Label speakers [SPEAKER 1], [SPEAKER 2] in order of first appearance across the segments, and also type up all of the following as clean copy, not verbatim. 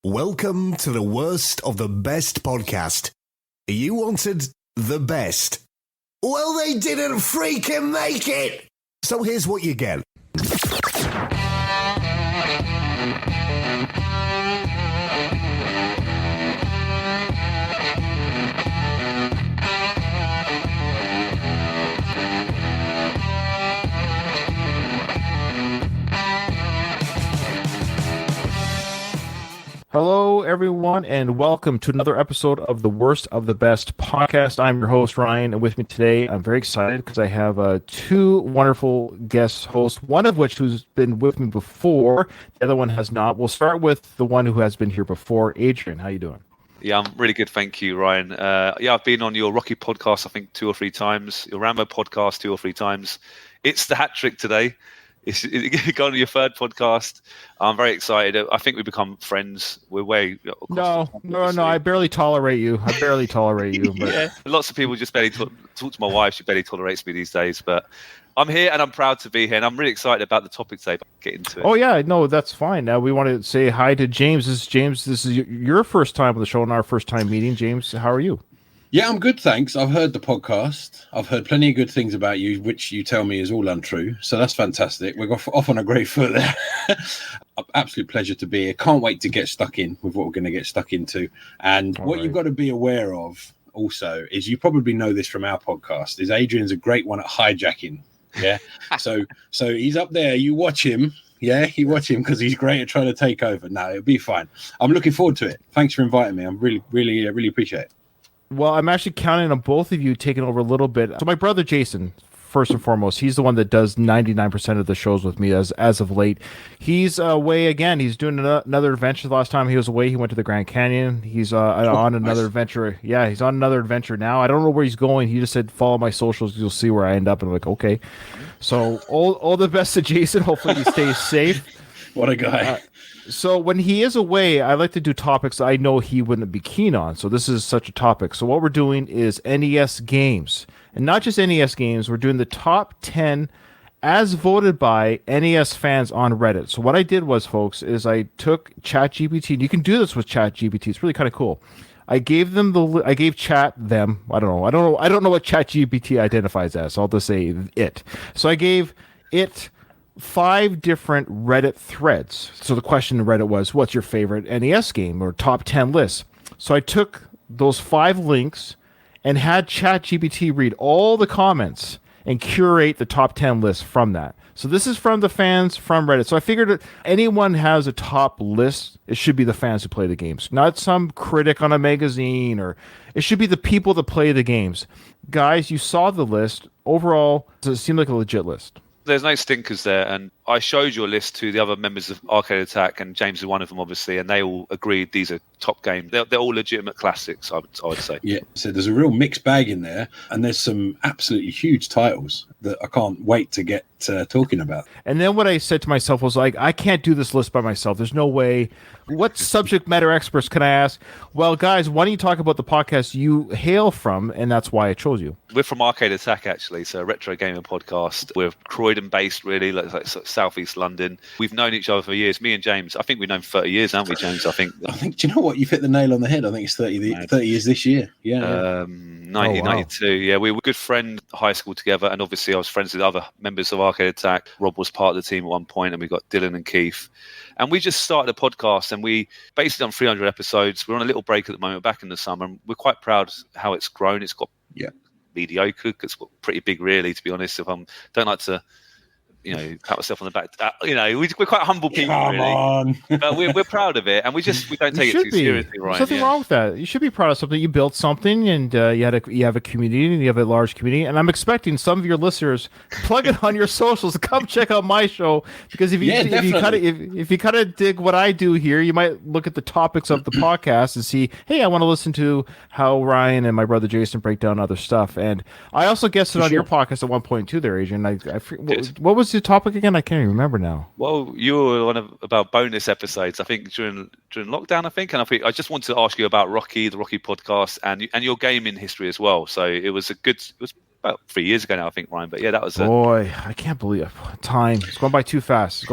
[SPEAKER 1] Welcome to the worst of the best podcast. You wanted the best. Well, they didn't freaking make it! So here's what you get.
[SPEAKER 2] Hello, everyone, and welcome to another episode of the Worst of the Best podcast. I'm your host, Ryan, and with me today, I'm very excited because I have two wonderful guest hosts, one of which who's been with me before, the other one has not. We'll start with the one who has been here before. Adrian, how you doing?
[SPEAKER 3] Yeah, I'm really good, thank you, Ryan. I've been on your Rocky podcast, I think, 2 or 3 times, your Rambo podcast 2 or 3 times. It's the hat trick today. It's going to your third podcast. I'm very excited. I think we become friends. We're way
[SPEAKER 2] No. I barely tolerate you. But
[SPEAKER 3] yeah. Lots of people just barely talk to my wife. She barely tolerates me these days. But I'm here and I'm proud to be here. And I'm really excited about the topic today. Get into it.
[SPEAKER 2] Oh yeah, no, that's fine. Now we want to say hi to James. This is your first time on the show and our first time meeting. James, how are you?
[SPEAKER 4] Yeah, I'm good, thanks. I've heard the podcast. I've heard plenty of good things about you, which you tell me is all untrue. So that's fantastic. We're off on a great foot there. Absolute pleasure to be here. Can't wait to get stuck in with what we're going to get stuck into. And what you've got to be aware of also is, you probably know this from our podcast, is Adrian's a great one at hijacking. Yeah. so he's up there. You watch him. Yeah, you watch him because he's great at trying to take over. No, it'll be fine. I'm looking forward to it. Thanks for inviting me. I'm really appreciate it.
[SPEAKER 2] Well, I'm actually counting on both of you taking over a little bit. So my brother Jason, first and foremost, he's the one that does 99% of the shows with me as of late. He's away again. He's doing another adventure. The last time he was away, he went to the Grand Canyon. He's on another adventure. Yeah, he's on another adventure now. I don't know where he's going. He just said, follow my socials. You'll see where I end up. And I'm like, okay. So all the best to Jason. Hopefully he stays safe.
[SPEAKER 4] What a guy.
[SPEAKER 2] So when he is away, I like to do topics I know he wouldn't be keen on. So this is such a topic. So what we're doing is NES games. And not just NES games. We're doing the top 10 as voted by NES fans on Reddit. So what I did was, folks, is I took ChatGPT. And you can do this with ChatGPT. It's really kind of cool. I gave them I don't know what ChatGPT identifies as. So I'll just say it. So I gave it 5 different Reddit threads. So the question in Reddit was, what's your favorite NES game, or top 10 lists? So I took those 5 links and had ChatGPT read all the comments and curate the top 10 list from that. So this is from the fans from Reddit. So I figured that anyone has a top list, it should be the fans who play the games, not some critic on a magazine, or it should be the people that play the games. Guys, you saw the list. Overall, it seemed like a legit list.
[SPEAKER 3] There's no stinkers there, and I showed your list to the other members of Arcade Attack, and James is one of them, obviously, and they all agreed these are top games. They're all legitimate classics, I would say.
[SPEAKER 4] Yeah, so there's a real mixed bag in there, and there's some absolutely huge titles that I can't wait to get talking about.
[SPEAKER 2] And then what I said to myself was, like, I can't do this list by myself. There's no way. What subject matter experts can I ask? Well, guys, why don't you talk about the podcast you hail from, and that's why I chose you.
[SPEAKER 3] We're from Arcade Attack, actually, so a retro gaming podcast. We're Croydon-based, really, like southeast London. We've known each other for years. Me and James, I think we've known 30 years, haven't we, James? I think.
[SPEAKER 4] Do you know what? You've hit the nail on the head. I think it's 30 years this year. Yeah.
[SPEAKER 3] 1992. Oh, wow. Yeah, we were good friends at high school together, and obviously I was friends with other members of Arcade Attack. Rob was part of the team at one point, and we got Dylan and Keith. And we just started a podcast, and we basically done 300 episodes. We're on a little break at the moment, back in the summer, and we're quite proud how it's grown. It's got mediocre. It's got pretty big, really, to be honest. If don't like to, pat myself on the back. We're quite humble people,
[SPEAKER 4] Come on.
[SPEAKER 3] But we're proud of it, and we don't take it too seriously, right?
[SPEAKER 2] There's nothing wrong with that. You should be proud of something. You built something, and you have a community, and you have a large community. And I'm expecting some of your listeners plug it on your socials. Come check out my show, because if you kind of dig what I do here, you might look at the topics of the podcast and see, hey, I want to listen to how Ryan and my brother Jason break down other stuff. And I also guested on your podcast at one point too, there, Adrian. What was the topic again? I can't even remember now.
[SPEAKER 3] Well, you were one about bonus episodes, I think, during lockdown, and I just wanted to ask you about Rocky, the Rocky podcast, and your gaming history as well. So it was about 3 years ago now, I think, Ryan. But yeah, that was
[SPEAKER 2] boy, I can't believe it. Time. It's going by too fast.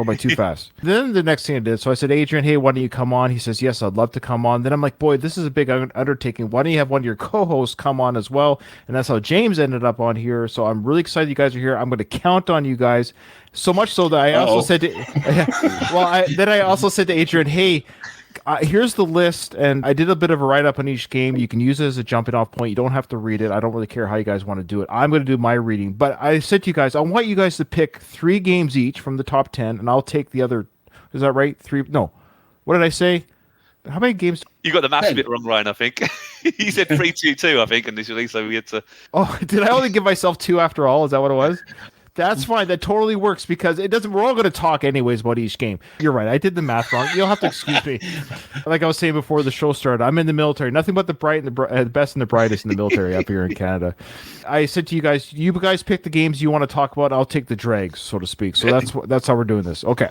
[SPEAKER 2] Then the next thing I did, so I said, Adrian, hey, why don't you come on? He says, yes, I'd love to come on. Then I'm like, boy, this is a big undertaking. Why don't you have one of your co-hosts come on as well? And that's how James ended up on here. So I'm really excited you guys are here. I'm going to count on you guys. So much so that I also said to, I also said to Adrian, hey, here's the list, and I did a bit of a write-up on each game. You can use it as a jumping-off point. You don't have to read it. I don't really care how you guys want to do it. I'm going to do my reading. But I said to you guys, I want you guys to pick 3 games each from the top 10, and I'll take the other. Is that right? 3? No. What did I say? How many games?
[SPEAKER 3] You got the maths bit wrong, Ryan, I think. You said 3-2-2, I think, initially, so we had to...
[SPEAKER 2] Oh, did I only give myself 2 after all? Is that what it was? That's fine. That totally works because it doesn't. We're all going to talk anyways about each game. You're right. I did the math wrong. You'll have to excuse me. Like I was saying before the show started, I'm in the military. Nothing but the bright and the best and the brightest in the military up here in Canada. I said to you guys pick the games you want to talk about. I'll take the dregs, so to speak. So that's how we're doing this. Okay.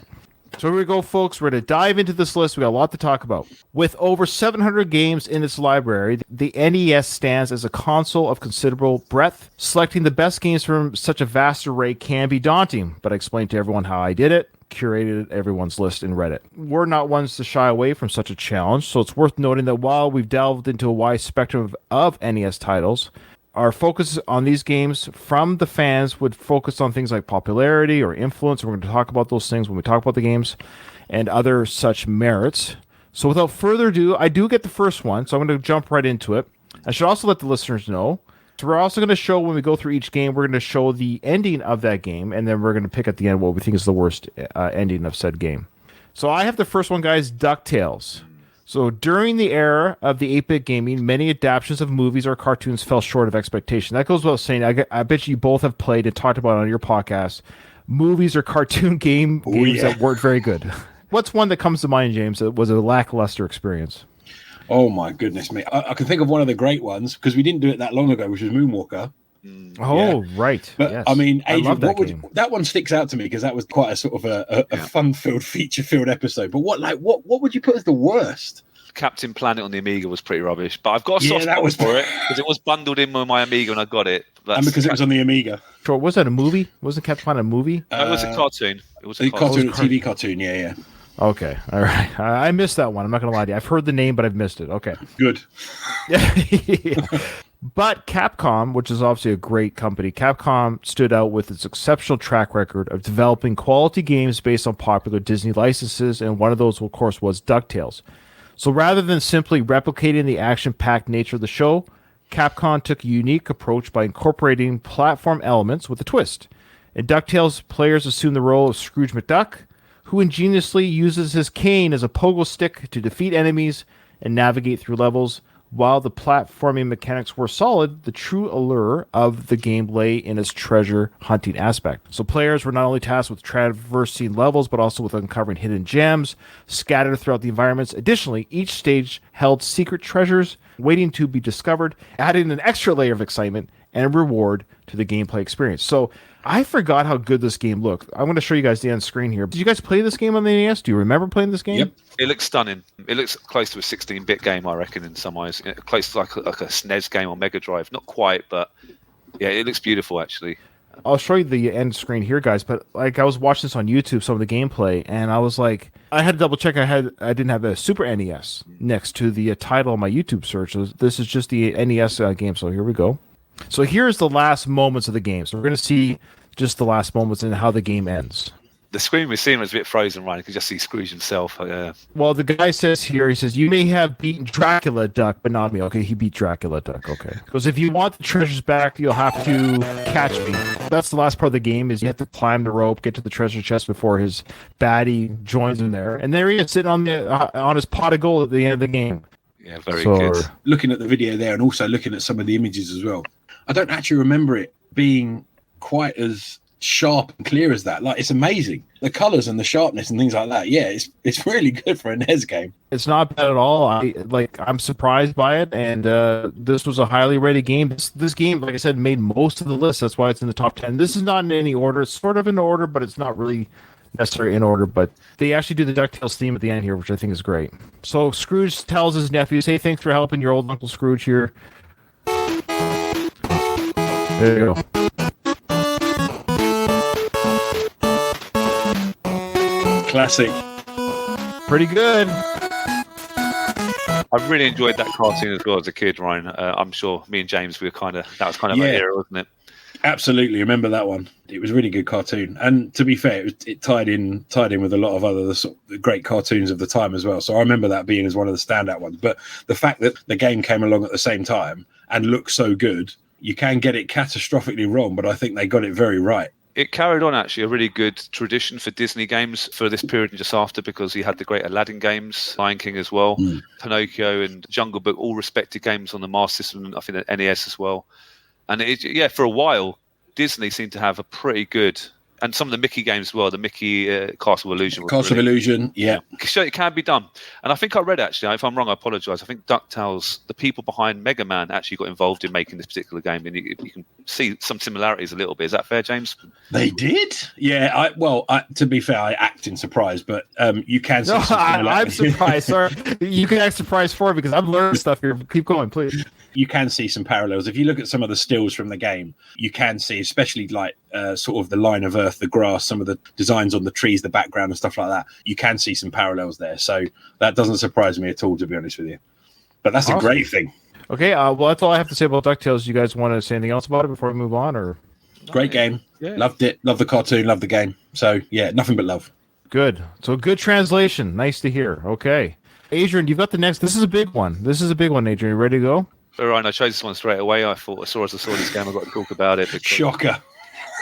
[SPEAKER 2] So here we go, folks. We're going to dive into this list. We got a lot to talk about. With over 700 games in its library, the NES stands as a console of considerable breadth. Selecting the best games from such a vast array can be daunting, but I explained to everyone how I did it, curated everyone's list, and read it. We're not ones to shy away from such a challenge, so it's worth noting that while we've delved into a wide spectrum of NES titles, our focus on these games from the fans would focus on things like popularity or influence. We're going to talk about those things when we talk about the games and other such merits. So without further ado, I do get the first one, so I'm going to jump right into it. I should also let the listeners know. So we're also going to show, when we go through each game, we're going to show the ending of that game, and then we're going to pick at the end what we think is the worst ending of said game. So I have the first one, guys, DuckTales. So during the era of the 8-bit gaming, many adaptations of movies or cartoons fell short of expectation. That goes without saying. I bet you both have played and talked about on your podcast movies or cartoon games that weren't very good. What's one that comes to mind, James, that was a lackluster experience?
[SPEAKER 4] Oh, my goodness me. I can think of one of the great ones, because we didn't do it that long ago, which was Moonwalker.
[SPEAKER 2] Oh, right.
[SPEAKER 4] But
[SPEAKER 2] yes.
[SPEAKER 4] I mean, Adrian,
[SPEAKER 2] that
[SPEAKER 4] that one sticks out to me because that was quite a sort of a fun-filled, feature-filled episode. But what would you put as the worst?
[SPEAKER 3] Captain Planet on the Amiga was pretty rubbish, but I've got a soft spot for it because it was bundled in with my Amiga and I got it.
[SPEAKER 4] And because it was on the Amiga.
[SPEAKER 2] Sure, was that a movie? Wasn't Captain Planet a movie?
[SPEAKER 3] It was a cartoon. It was
[SPEAKER 4] a TV cartoon. Yeah.
[SPEAKER 2] Okay, all right. I missed that one. I'm not going to lie to you. I've heard the name, but I've missed it. Okay.
[SPEAKER 4] Good.
[SPEAKER 2] But Capcom, which is obviously a great company, Capcom stood out with its exceptional track record of developing quality games based on popular Disney licenses, and one of those, of course, was DuckTales. So rather than simply replicating the action-packed nature of the show, Capcom took a unique approach by incorporating platform elements with a twist. In DuckTales, players assume the role of Scrooge McDuck, who ingeniously uses his cane as a pogo stick to defeat enemies and navigate through levels. While the platforming mechanics were solid, the true allure of the game lay in its treasure hunting aspect. So players were not only tasked with traversing levels, but also with uncovering hidden gems scattered throughout the environments. Additionally, each stage held secret treasures waiting to be discovered, adding an extra layer of excitement and reward to the gameplay experience. So I forgot how good this game looked. I'm going to show you guys the end screen here. Did you guys play this game on the NES? Do you remember playing this game?
[SPEAKER 4] Yep.
[SPEAKER 3] It looks stunning. It looks close to a 16-bit game, I reckon, in some ways. Close to like a SNES game on Mega Drive. Not quite, but yeah, it looks beautiful, actually.
[SPEAKER 2] I'll show you the end screen here, guys. But like, I was watching this on YouTube, some of the gameplay, and I was like, I had to double check. I didn't have a Super NES next to the title of my YouTube search. So this is just the NES game. So here we go. So here's the last moments of the game. So we're going to see just the last moments and how the game ends.
[SPEAKER 3] The screen we're seeing is a bit frozen, right? You can just see Scrooge himself.
[SPEAKER 2] Well, the guy says here, he says, you may have beaten Dracula Duck, but not me. Okay, he beat Dracula Duck. Okay. Because if you want the treasures back, you'll have to catch me. That's the last part of the game, is you have to climb the rope, get to the treasure chest before his baddie joins him there. And there he is, sitting on his pot of gold at the end of the game.
[SPEAKER 3] Yeah, very good.
[SPEAKER 4] Looking at the video there and also looking at some of the images as well, I don't actually remember it being quite as sharp and clear as that. Like, it's amazing, the colors and the sharpness and things like that. Yeah, it's really good for a NES game.
[SPEAKER 2] It's not bad at all. I'm surprised by it, and this was a highly rated game. This game, like I said, made most of the list. That's why it's in the top 10. This is not in any order. It's sort of in order, but it's not really necessarily in order. But they actually do the DuckTales theme at the end here, which I think is great. So Scrooge tells his nephews, hey, thanks for helping your old Uncle Scrooge here. There you go.
[SPEAKER 4] Classic.
[SPEAKER 2] Pretty good.
[SPEAKER 3] I really enjoyed that cartoon as well as a kid, Ryan. I'm sure me and James, that was kind of our era, wasn't it?
[SPEAKER 4] Absolutely, remember that one. It was a really good cartoon, and to be fair, it tied in with a lot of other the great cartoons of the time as well. So I remember that being as one of the standout ones. But the fact that the game came along at the same time and looked so good, you can get it catastrophically wrong, but I think they got it very right.
[SPEAKER 3] It carried on actually a really good tradition for Disney games for this period and just after, because you had the great Aladdin games, Lion King as well, Pinocchio and Jungle Book, all respected games on the Master System, I think the NES as well. And for a while, Disney seemed to have a pretty good, and some of the Mickey games as well, the Mickey Castle of Illusion.
[SPEAKER 4] Castle of Illusion, yeah.
[SPEAKER 3] So it can be done. And I think I read, actually, if I'm wrong, I apologise, I think DuckTales, the people behind Mega Man, actually got involved in making this particular game. And you can see some similarities a little bit. Is that fair, James?
[SPEAKER 4] They did? Yeah, to be fair, I act in surprise, but you can see some similarities.
[SPEAKER 2] I'm surprised, sir. You can act surprised for it because I've learned stuff here. Keep going, please.
[SPEAKER 4] You can see some parallels. If you look at some of the stills from the game, you can see, especially like sort of the line of earth, the grass, some of the designs on the trees, the background and stuff like that. You can see some parallels there. So that doesn't surprise me at all, to be honest with you. But that's awesome. A great thing.
[SPEAKER 2] Okay, well, that's all I have to say about DuckTales. You guys want to say anything else about it before we move on? Or
[SPEAKER 4] great game. Yeah. Loved it. Loved the cartoon. Loved the game. So, yeah, nothing but love.
[SPEAKER 2] Good. So, good translation. Nice to hear. Okay. Adrian, you've got the next. This is a big one. Adrian. You ready to go?
[SPEAKER 3] All right, I chose this one straight away. I thought, as I saw this game, I've got to talk about it. Because,
[SPEAKER 4] shocker.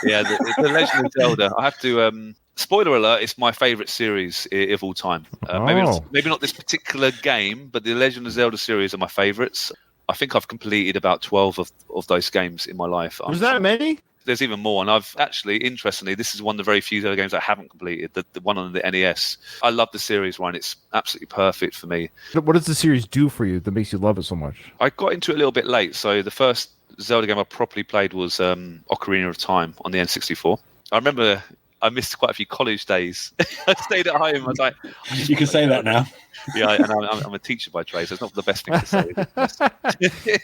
[SPEAKER 3] Yeah, the Legend of Zelda. I have to... spoiler alert, it's my favourite series of all time. Maybe not this particular game, but the Legend of Zelda series are my favourites. I think I've completed about 12 of those games in my life.
[SPEAKER 2] Was that many?
[SPEAKER 3] There's even more. And I've actually, interestingly, this is one of the very few Zelda games I haven't completed, the one on the NES. I love the series, Ryan. It's absolutely perfect for me.
[SPEAKER 2] What does the series do for you that makes you love it so much?
[SPEAKER 3] I got into it a little bit late. So the first Zelda game I properly played was Ocarina of Time on the N64. I remember I missed quite a few college days. I stayed at home. I was like,
[SPEAKER 4] you can say that now.
[SPEAKER 3] Yeah, and I'm a teacher by trade, so it's not the best thing to say.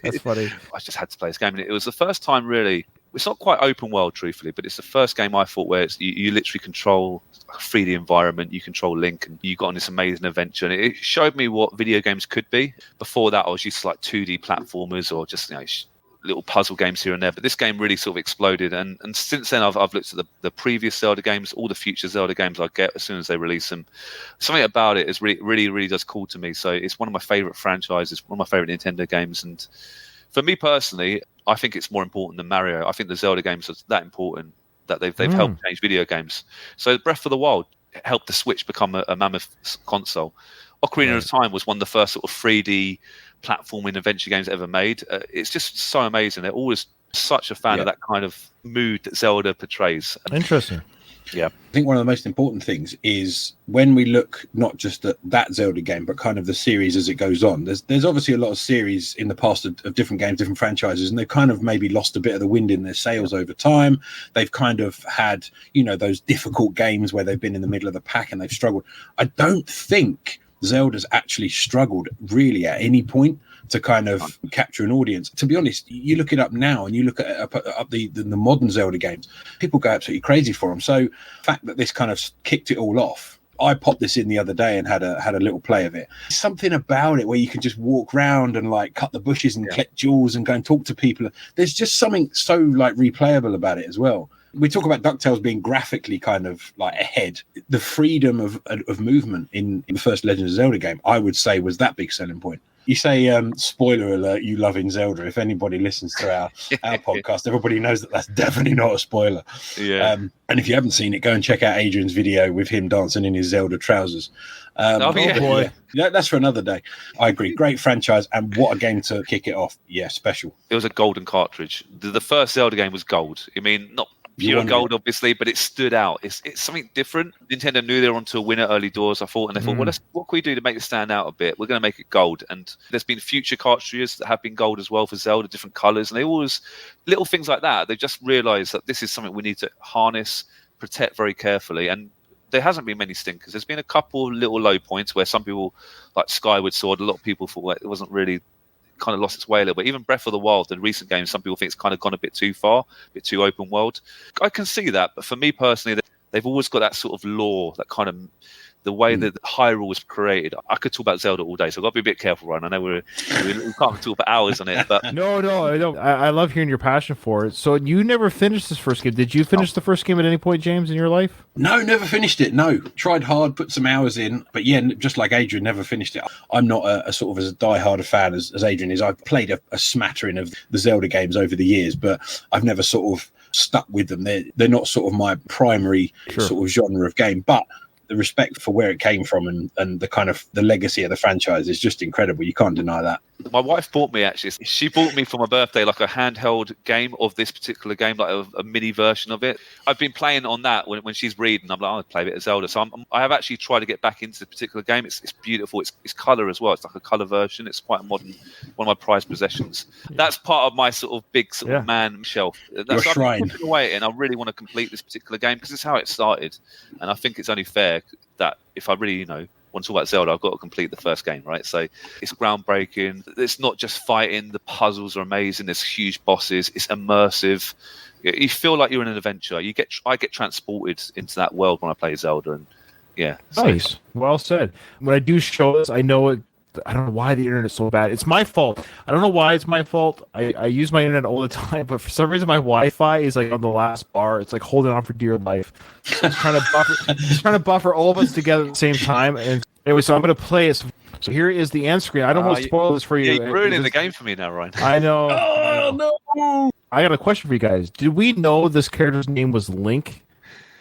[SPEAKER 2] That's funny.
[SPEAKER 3] I just had to play this game, and it was the first time, really. It's not quite open world, truthfully, but it's the first game I thought where you literally control a 3D environment, you control Link, and you got on this amazing adventure. And it showed me what video games could be. Before that, I was used to like 2D platformers or just little puzzle games here and there, but this game really sort of exploded, and since then I've looked at the previous Zelda games, all the future Zelda games I get as soon as they release them. Something about it is really does call to me. So it's one of my favorite franchises, one of my favorite Nintendo games, and for me personally, I think it's more important than Mario. I think the Zelda games are that important that they've helped change video games. So Breath of the Wild helped the Switch become a mammoth console. Ocarina of Time was one of the first sort of 3D platforming adventure games ever made. It's just so amazing. They're always such a fan of that kind of mood that Zelda portrays.
[SPEAKER 2] Interesting.
[SPEAKER 3] Yeah.
[SPEAKER 4] I think one of the most important things is when we look not just at that Zelda game, but kind of the series as it goes on. There's obviously a lot of series in the past of different games, different franchises, and they've kind of maybe lost a bit of the wind in their sails over time. They've kind of had, those difficult games where they've been in the middle of the pack and they've struggled. I don't think Zelda's actually struggled really at any point to kind of capture an audience. To be honest, you look it up now and you look at up the modern Zelda games, people go absolutely crazy for them. So the fact that this kind of kicked it all off, I popped this in the other day and had a little play of it. Something about it where you can just walk around and like cut the bushes and collect jewels and go and talk to people. There's just something so like replayable about it as well. We talk about DuckTales being graphically kind of like ahead. The freedom of movement in the first Legend of Zelda game, I would say, was that big selling point. You say, spoiler alert, you love in Zelda. If anybody listens to our podcast, everybody knows that that's definitely not a spoiler.
[SPEAKER 3] Yeah.
[SPEAKER 4] And if you haven't seen it, go and check out Adrian's video with him dancing in his Zelda trousers.
[SPEAKER 2] Boy.
[SPEAKER 4] Yeah, that's for another day. I agree. Great franchise, and what a game to kick it off. Yeah, special.
[SPEAKER 3] It was a golden cartridge. The first Zelda game was gold. I mean, not pure gold, obviously, but it stood out. It's something different. Nintendo knew they were onto a winner early doors, I thought, and they thought, well, what can we do to make it stand out a bit? We're going to make it gold. And there's been future cartridges that have been gold as well for Zelda, different colours, and they always, little things like that, they just realised that this is something we need to harness, protect very carefully. And there hasn't been many stinkers. There's been a couple little low points where some people, like Skyward Sword, a lot of people thought it wasn't really kind of lost its way a little bit. Even Breath of the Wild, the recent games, some people think it's kind of gone a bit too far, a bit too open world. I can see that, but for me personally, they've always got that sort of lore, that kind of the way that Hyrule was created. I could talk about Zelda all day, so I've got to be a bit careful, Ryan. I know we can't talk for hours on it, but
[SPEAKER 2] no, I don't. I love hearing your passion for it. So you never finished this first game. Did you finish the first game at any point, James, in your life?
[SPEAKER 4] No, never finished it. No, tried hard, put some hours in, but yeah, just like Adrian, never finished it. I'm not a sort of as diehard a fan as Adrian is. I've played a smattering of the Zelda games over the years, but I've never sort of stuck with them. They're not sort of my primary sort of genre of game, but the respect for where it came from and the kind of the legacy of the franchise is just incredible. You can't deny that.
[SPEAKER 3] My wife bought me, actually, she bought me for my birthday like a handheld game of this particular game, like a mini version of it. I've been playing on that when she's reading. I'm like, I'll play a bit of Zelda. So I have actually tried to get back into the particular game. It's beautiful. It's colour as well. It's like a colour version. It's quite a modern, one of my prized possessions. That's part of my sort of big sort of man shelf. That's
[SPEAKER 4] your shrine.
[SPEAKER 3] I'm putting away, and I really want to complete this particular game because it's how it started. And I think it's only fair that if I really, want to talk about Zelda, I've got to complete the first game, right? So it's groundbreaking. It's not just fighting. The puzzles are amazing. There's huge bosses. It's immersive. You feel like you're in an adventure. I get transported into that world when I play Zelda, and
[SPEAKER 2] nice. Well said. When I do show this, I know it. I don't know why the internet's so bad. It's my fault. I don't know why it's my fault. I use my internet all the time, but for some reason my Wi-Fi is like on the last bar. It's like holding on for dear life. It's trying to buffer all of us together at the same time. And anyway, so I'm going to play it. So here is the end screen. I don't want to spoil this for you.
[SPEAKER 3] You're ruining the game for me now, Ryan.
[SPEAKER 2] I know.
[SPEAKER 4] Oh, no.
[SPEAKER 2] I got a question for you guys. Did we know this character's name was Link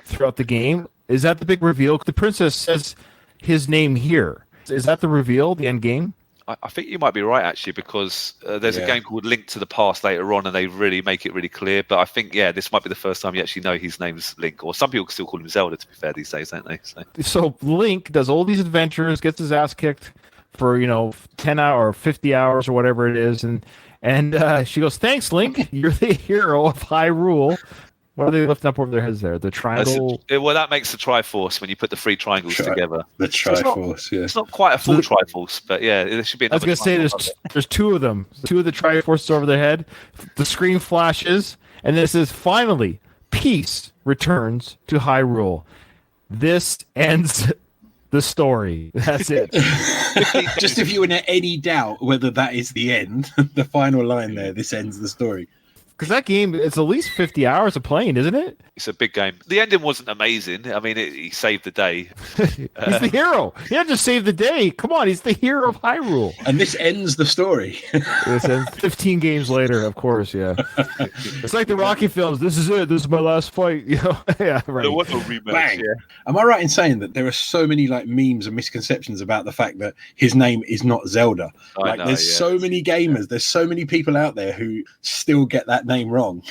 [SPEAKER 2] throughout the game? Is that the big reveal? The princess says his name here. Is that the reveal, the end game?
[SPEAKER 3] I think you might be right, actually, because there's a game called Link to the Past later on, and they really make it really clear. But I think, this might be the first time you actually know his name's Link. Or some people still call him Zelda, to be fair, these days, don't they?
[SPEAKER 2] So Link does all these adventures, gets his ass kicked for, 10 hours or 50 hours or whatever it is. And she goes, thanks, Link. You're the hero of Hyrule. What are they lifting up over their heads there? The triangle?
[SPEAKER 3] Well, that makes the Triforce when you put the three triangles together.
[SPEAKER 4] The Triforce,
[SPEAKER 3] It's not quite a full Triforce, but there should be another.
[SPEAKER 2] I was going to say, there's two of them. Two of the Triforces over their head. The screen flashes, and this is finally, peace returns to Hyrule. This ends the story. That's it.
[SPEAKER 4] Just if you were in any doubt whether that is the end, the final line there, this ends the story.
[SPEAKER 2] Because that game, it's at least 50 hours of playing, isn't it?
[SPEAKER 3] It's a big game. The ending wasn't amazing. I mean, he saved the day.
[SPEAKER 2] He's the hero. He didn't just save the day. Come on, he's the hero of Hyrule.
[SPEAKER 4] And this ends the story.
[SPEAKER 2] This ends 15 games later, of course, yeah. It's like the Rocky films. This is it. This is my last fight. Yeah, right.
[SPEAKER 3] There was a rematch.
[SPEAKER 4] Bang. Yeah. Am I right in saying that there are so many memes and misconceptions about the fact that his name is not Zelda? There's so many gamers. There's so many people out there who still get that name wrong.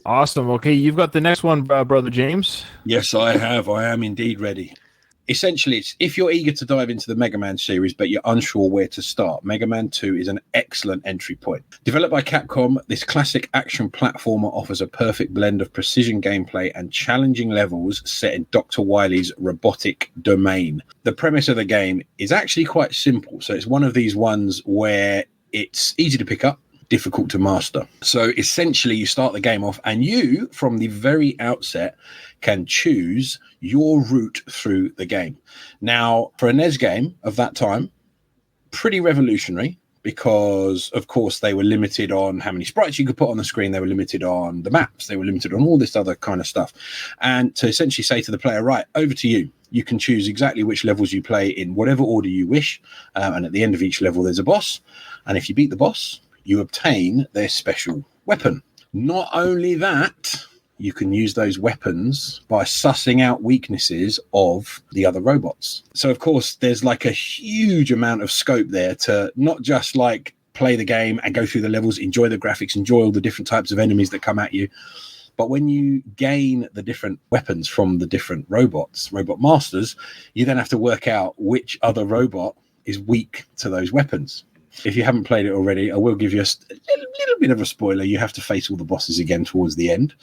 [SPEAKER 2] Awesome. Okay, you've got the next one, Brother James.
[SPEAKER 4] Yes, I have. I am indeed ready. Essentially, it's if you're eager to dive into the Mega Man series, but you're unsure where to start, Mega Man 2 is an excellent entry point. Developed by Capcom, this classic action platformer offers a perfect blend of precision gameplay and challenging levels set in Dr. Wily's robotic domain. The premise of the game is actually quite simple. So it's one of these ones where it's easy to pick up, difficult to master. So essentially you start the game off and you from the very outset can choose your route through the game. Now for a NES game of that time, pretty revolutionary because of course they were limited on how many sprites you could put on the screen. They were limited on the maps. They were limited on all this other kind of stuff. And to essentially say to the player, right, over to you. You can choose exactly which levels you play in whatever order you wish. And at the end of each level, there's a boss. And if you beat the boss, you obtain their special weapon. Not only that, you can use those weapons by sussing out weaknesses of the other robots. So, of course, there's a huge amount of scope there to not just play the game and go through the levels, enjoy the graphics, enjoy all the different types of enemies that come at you. But when you gain the different weapons from the different robot masters, you then have to work out which other robot is weak to those weapons. If you haven't played it already, I will give you a little bit of a spoiler. You have to face all the bosses again towards the end.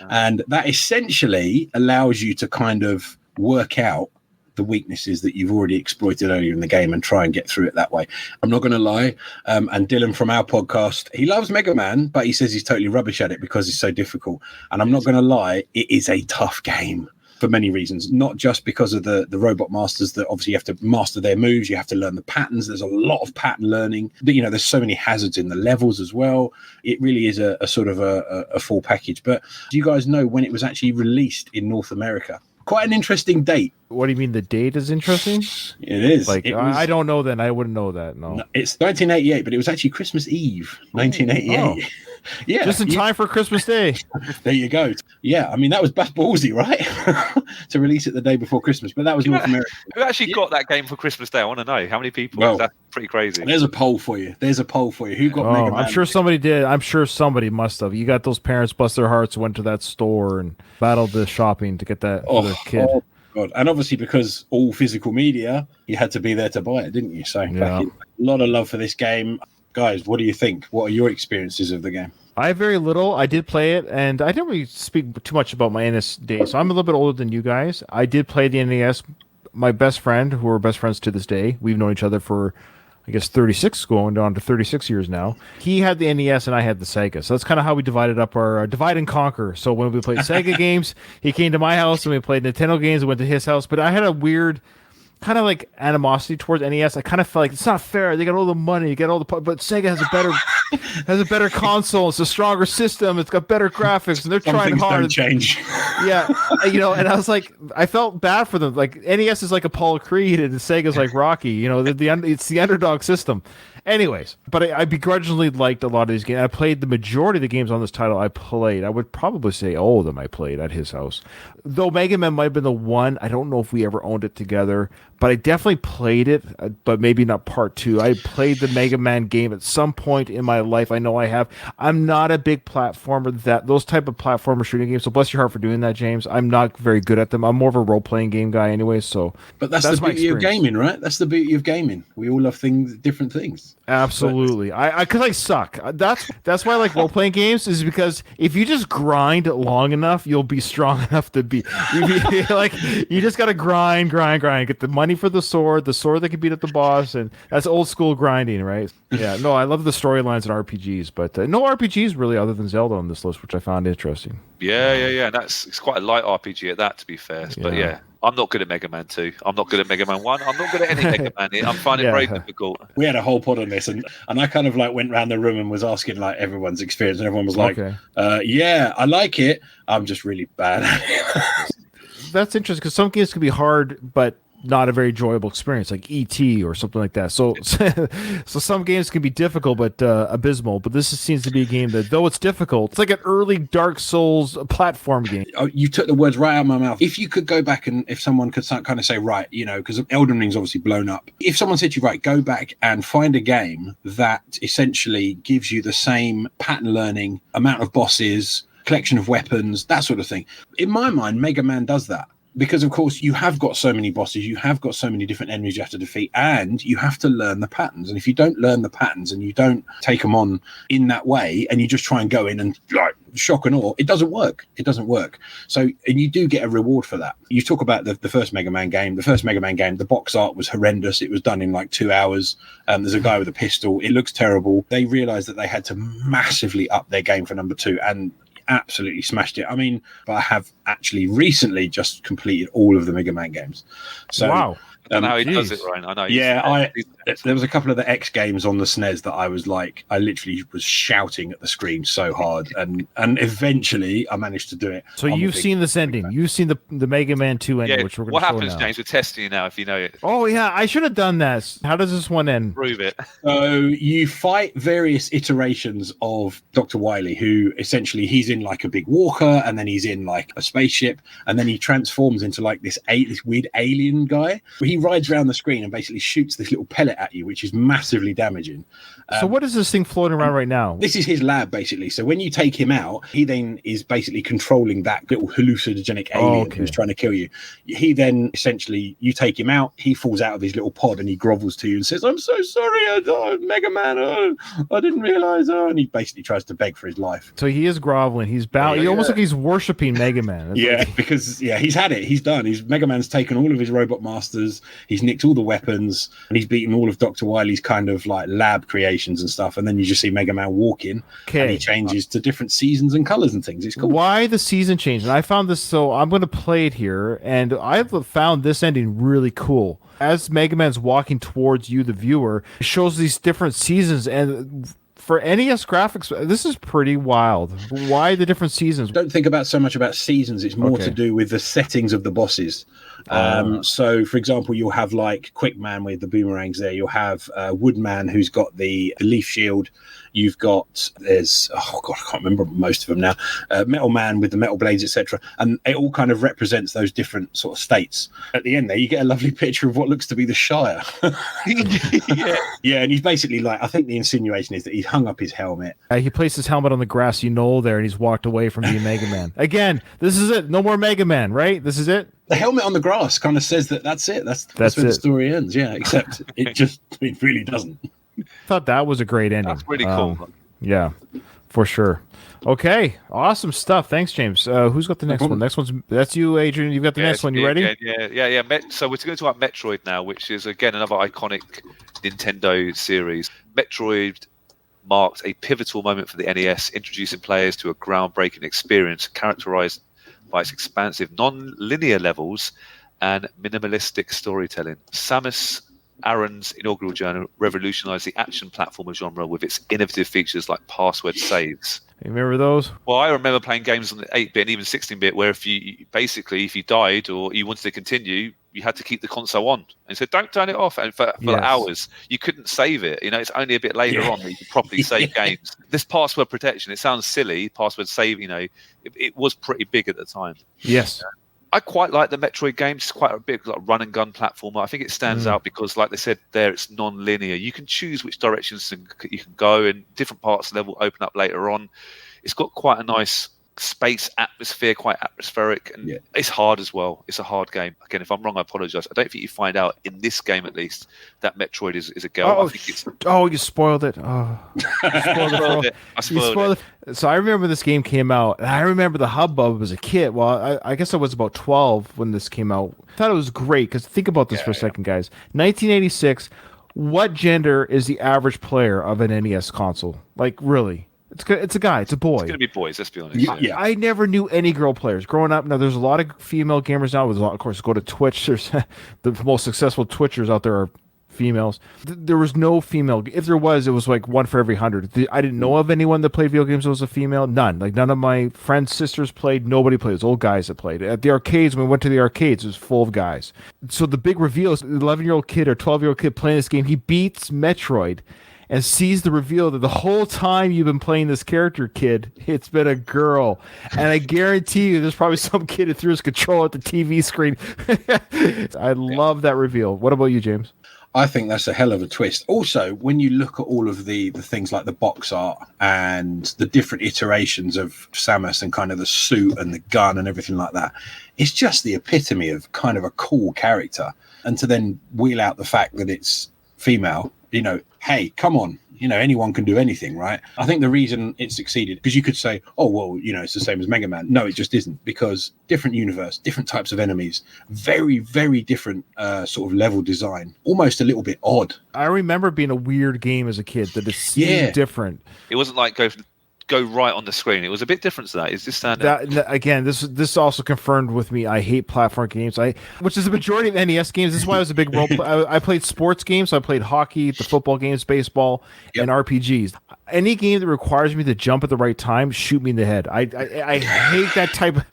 [SPEAKER 4] And that essentially allows you to kind of work out the weaknesses that you've already exploited earlier in the game and try and get through it that way. I'm not going to lie. And Dylan from our podcast, he loves Mega Man, but he says he's totally rubbish at it because it's so difficult. And I'm not going to lie, it is a tough game for many reasons, not just because of the robot masters that obviously you have to master their moves. You have to learn the patterns. There's a lot of pattern learning. There's so many hazards in the levels as well. It really is a sort of a full package. But do you guys know when it was actually released in North America? Quite an interesting date.
[SPEAKER 2] What do you mean the date is interesting?
[SPEAKER 4] It is.
[SPEAKER 2] I don't know then. I wouldn't know that. No.
[SPEAKER 4] It's 1988, but it was actually Christmas Eve, 1988.
[SPEAKER 2] Oh. Yeah. Just in time for Christmas Day.
[SPEAKER 4] There you go. Yeah, I mean, that's ballsy, right? To release it the day before Christmas, but that was North America.
[SPEAKER 3] Who actually got that game for Christmas Day? I want to know. How many people? Well, that's pretty crazy.
[SPEAKER 4] There's a poll for you. Who got Mega Man?
[SPEAKER 2] I'm sure somebody did. I'm sure somebody must have. You got those parents bust their hearts, went to that store and battled the shopping to get that for their kid.
[SPEAKER 4] Oh, God. And obviously because all physical media, you had to be there to buy it, didn't you? So a lot of love for this game. Guys, what do you think? What are your experiences of the game?
[SPEAKER 2] I have very little. I did play it, and I didn't really speak too much about my NES days. So I'm a little bit older than you guys. I did play the NES. My best friend, who are best friends to this day, we've known each other for, I guess, 36, going on to 36 years now. He had the NES, and I had the Sega. So that's kind of how we divided up our divide and conquer. So when we played Sega games, he came to my house, and we played Nintendo games, and went to his house. But I had a weird kind of like animosity towards NES. I kind of felt like it's not fair. They got all the money, you get all the, but Sega has a better console. It's a stronger system. It's got better graphics, and they're trying hard.
[SPEAKER 4] Don't change.
[SPEAKER 2] Yeah, and I was like, I felt bad for them. Like NES is like Apollo Creed, and Sega's like Rocky. It's the underdog system. Anyways, but I begrudgingly liked a lot of these games. I played the majority of the games on this title. I would probably say all of them I played at his house. Though Mega Man might have been the one. I don't know if we ever owned it together, but I definitely played it, but maybe not part two. I played the Mega Man game at some point in my life. I know I have. I'm not a big platformer, those type of platformer shooting games, so bless your heart for doing that, James. I'm not very good at them. I'm more of a role-playing game guy anyway, so.
[SPEAKER 4] But that's the beauty of gaming, right? That's the beauty of gaming. We all love different things.
[SPEAKER 2] Absolutely. Because I suck. That's why I like role-playing games, is because if you just grind long enough, you'll be strong enough to be like, you just got to grind, get the money for the sword that can beat up the boss, and that's old school grinding, right? Yeah, no, I love the storylines in RPGs, but no RPGs really other than Zelda on this list, which I found interesting.
[SPEAKER 3] Yeah. It's quite a light RPG at that, to be fair. But yeah, I'm not good at Mega Man 2. I'm not good at Mega Man 1. I'm not good at any Mega Man. I'm finding it very difficult.
[SPEAKER 4] We had a whole pod on this, and I kind of like went around the room and was asking like everyone's experience, and everyone was like, yeah, I like it. I'm just really bad at it.
[SPEAKER 2] That's interesting, because some games can be hard, but not a very enjoyable experience, like E.T. or something like that. So some games can be difficult but abysmal. But this seems to be a game that, though it's difficult, it's like an early Dark Souls platform game.
[SPEAKER 4] Oh, you took the words right out of my mouth. If you could go back, and if someone could kind of say, right, because Elden Ring's obviously blown up. If someone said to you, right, go back and find a game that essentially gives you the same pattern learning, amount of bosses, collection of weapons, that sort of thing. In my mind, Mega Man does that. Because, of course, you have got so many bosses, you have got so many different enemies you have to defeat, and you have to learn the patterns. And if you don't learn the patterns and you don't take them on in that way, and you just try and go in and like shock and awe, it doesn't work. So, and you do get a reward for that. You talk about the first Mega Man game. The first Mega Man game, the box art was horrendous. It was done in like 2 hours. There's a guy with a pistol. It looks terrible. They realized that they had to massively up their game for number 2, and absolutely smashed it. I mean, but I have actually recently just completed all of the Mega Man games. So
[SPEAKER 2] wow.
[SPEAKER 3] I know how he does it, Ryan. I know.
[SPEAKER 4] Yeah, there was a couple of the X games on the SNES that I was like, I literally was shouting at the screen so hard, and eventually I managed to do it.
[SPEAKER 2] So you've seen this ending. You've seen the Mega Man 2 ending, which we're going to show now.
[SPEAKER 3] What happens, James? We're testing you now if you know it.
[SPEAKER 2] Oh, yeah, I should have done that. How does this one end?
[SPEAKER 3] Prove it.
[SPEAKER 4] So you fight various iterations of Dr. Wily, who essentially he's in like a big walker, and then he's in like a spaceship, and then he transforms into like this weird alien guy. He he rides around the screen and basically shoots this little pellet at you, which is massively damaging.
[SPEAKER 2] So what is this thing floating around right now?
[SPEAKER 4] This is his lab, basically. So when you take him out, he then is basically controlling that little hallucinogenic alien who's trying to kill you. He then essentially, you take him out, he falls out of his little pod and he grovels to you and says, "I'm so sorry, Mega Man, I didn't realize." And he basically tries to beg for his life.
[SPEAKER 2] So he is groveling. He's bowing. He almost like he's worshiping Mega Man.
[SPEAKER 4] Because he's had it. He's done. Mega Man's taken all of his robot masters. He's nicked all the weapons, and he's beaten all of Dr. Wily's kind of like lab creations and stuff. And then you just see Mega Man walk in, and he changes to different seasons and colors and things. It's cool.
[SPEAKER 2] Why the season change? And I found this, so I'm going to play it here, and I've found this ending really cool. As Mega Man's walking towards you, the viewer, it shows these different seasons, and for NES graphics, this is pretty wild. Why the different seasons?
[SPEAKER 4] Don't think about so much about seasons. It's more to do with the settings of the bosses. So, for example, you'll have like Quick Man with the boomerangs there. You'll have Woodman who's got the leaf shield. You've got, I can't remember most of them now. Metal Man with the metal blades, etc. And it all kind of represents those different sort of states. At the end there, you get a lovely picture of what looks to be the Shire. Yeah, and he's basically like, I think the insinuation is that he's hung up his helmet.
[SPEAKER 2] He placed his helmet on the grass, there, and he's walked away from being Mega Man. Again, this is it. No more Mega Man, right? This is it?
[SPEAKER 4] The helmet on the grass kind of says that's it. That's where the story ends. Yeah, except it really doesn't.
[SPEAKER 2] I thought that was a great ending.
[SPEAKER 3] That's really cool.
[SPEAKER 2] Yeah, for sure. Okay, awesome stuff. Thanks, James. Who's got the next one? That's you, Adrian. You've got the next one. You ready?
[SPEAKER 3] Yeah. So we're going to talk about Metroid now, which is again another iconic Nintendo series. Metroid marked a pivotal moment for the NES, introducing players to a groundbreaking experience characterized by its expansive non-linear levels and minimalistic storytelling. Samus Aran's inaugural journey revolutionized the action platformer genre with its innovative features like password saves.
[SPEAKER 2] You remember those?
[SPEAKER 3] Well, I remember playing games on the 8-bit and even 16-bit where if you died or you wanted to continue, you had to keep the console on. And so don't turn it off. And for hours, you couldn't save it. It's only a bit later on that you could properly save games. This password protection, it sounds silly, password save, it was pretty big at the time.
[SPEAKER 2] Yes.
[SPEAKER 3] I quite like the Metroid games. It's quite a big run and gun platformer. I think it stands out because, like they said there, it's non-linear. You can choose which directions you can go, and different parts of the level open up later on. It's got quite a nice space atmosphere, quite atmospheric, and it's hard as well. It's a hard game. Again, if I'm wrong, I apologize. I don't think you find out in this game, at least, that Metroid is a girl.
[SPEAKER 2] You spoiled it. Oh, I spoiled it. So I remember this game came out, and I remember the hubbub as a kid. Well, I guess I was about 12 when this came out. I thought it was great, because think about this for a second, guys. 1986, what gender is the average player of an NES console? Like, really? It's a guy. It's a boy.
[SPEAKER 3] It's going to be boys, let's be honest.
[SPEAKER 2] Yeah. I never knew any girl players. Growing up, now there's a lot of female gamers now. Of course, go to Twitch. There's the most successful Twitchers out there are females. There was no female. If there was, it was like 1 for every 100. I didn't know of anyone that played video games that was a female. None. Like none of my friends' sisters played. Nobody played. It was old guys that played. At the arcades, when we went to the arcades, it was full of guys. So the big reveal is an 11-year-old kid or 12-year-old kid playing this game. He beats Metroid and sees the reveal that the whole time you've been playing this character, kid, it's been a girl. And I guarantee you there's probably some kid who threw his controller at the TV screen. I love that reveal. What about you, James?
[SPEAKER 4] I think that's a hell of a twist. Also, when you look at all of the things like the box art and the different iterations of Samus and kind of the suit and the gun and everything like that, it's just the epitome of kind of a cool character. And to then wheel out the fact that it's female, hey, come on, anyone can do anything, right? I think the reason it succeeded, because you could say, oh, well, it's the same as Mega Man. No, it just isn't, because different universe, different types of enemies, very, very different sort of level design, almost a little bit odd.
[SPEAKER 2] I remember being a weird game as a kid that it seemed different.
[SPEAKER 3] It wasn't like go right on the screen. It was a bit different to that. Is this standard?
[SPEAKER 2] Again, this also confirmed with me. I hate platform games. Which is the majority of NES games. This is why I was a big role. I played sports games. So I played hockey, the football games, baseball, and RPGs. Any game that requires me to jump at the right time, shoot me in the head. I hate that type of.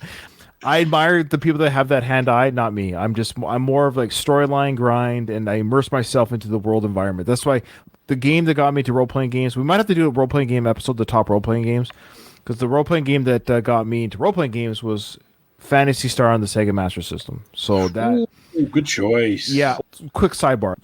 [SPEAKER 2] I admire the people that have that hand-eye, not me. I'm more of like storyline grind, and I immerse myself into the world environment. That's why the game that got me to role-playing games, we might have to do a role-playing game episode, the top role-playing games, because the role-playing game that got me into role-playing games was Phantasy Star on the Sega Master System. So that...
[SPEAKER 4] Ooh, good choice.
[SPEAKER 2] Yeah, quick sidebar.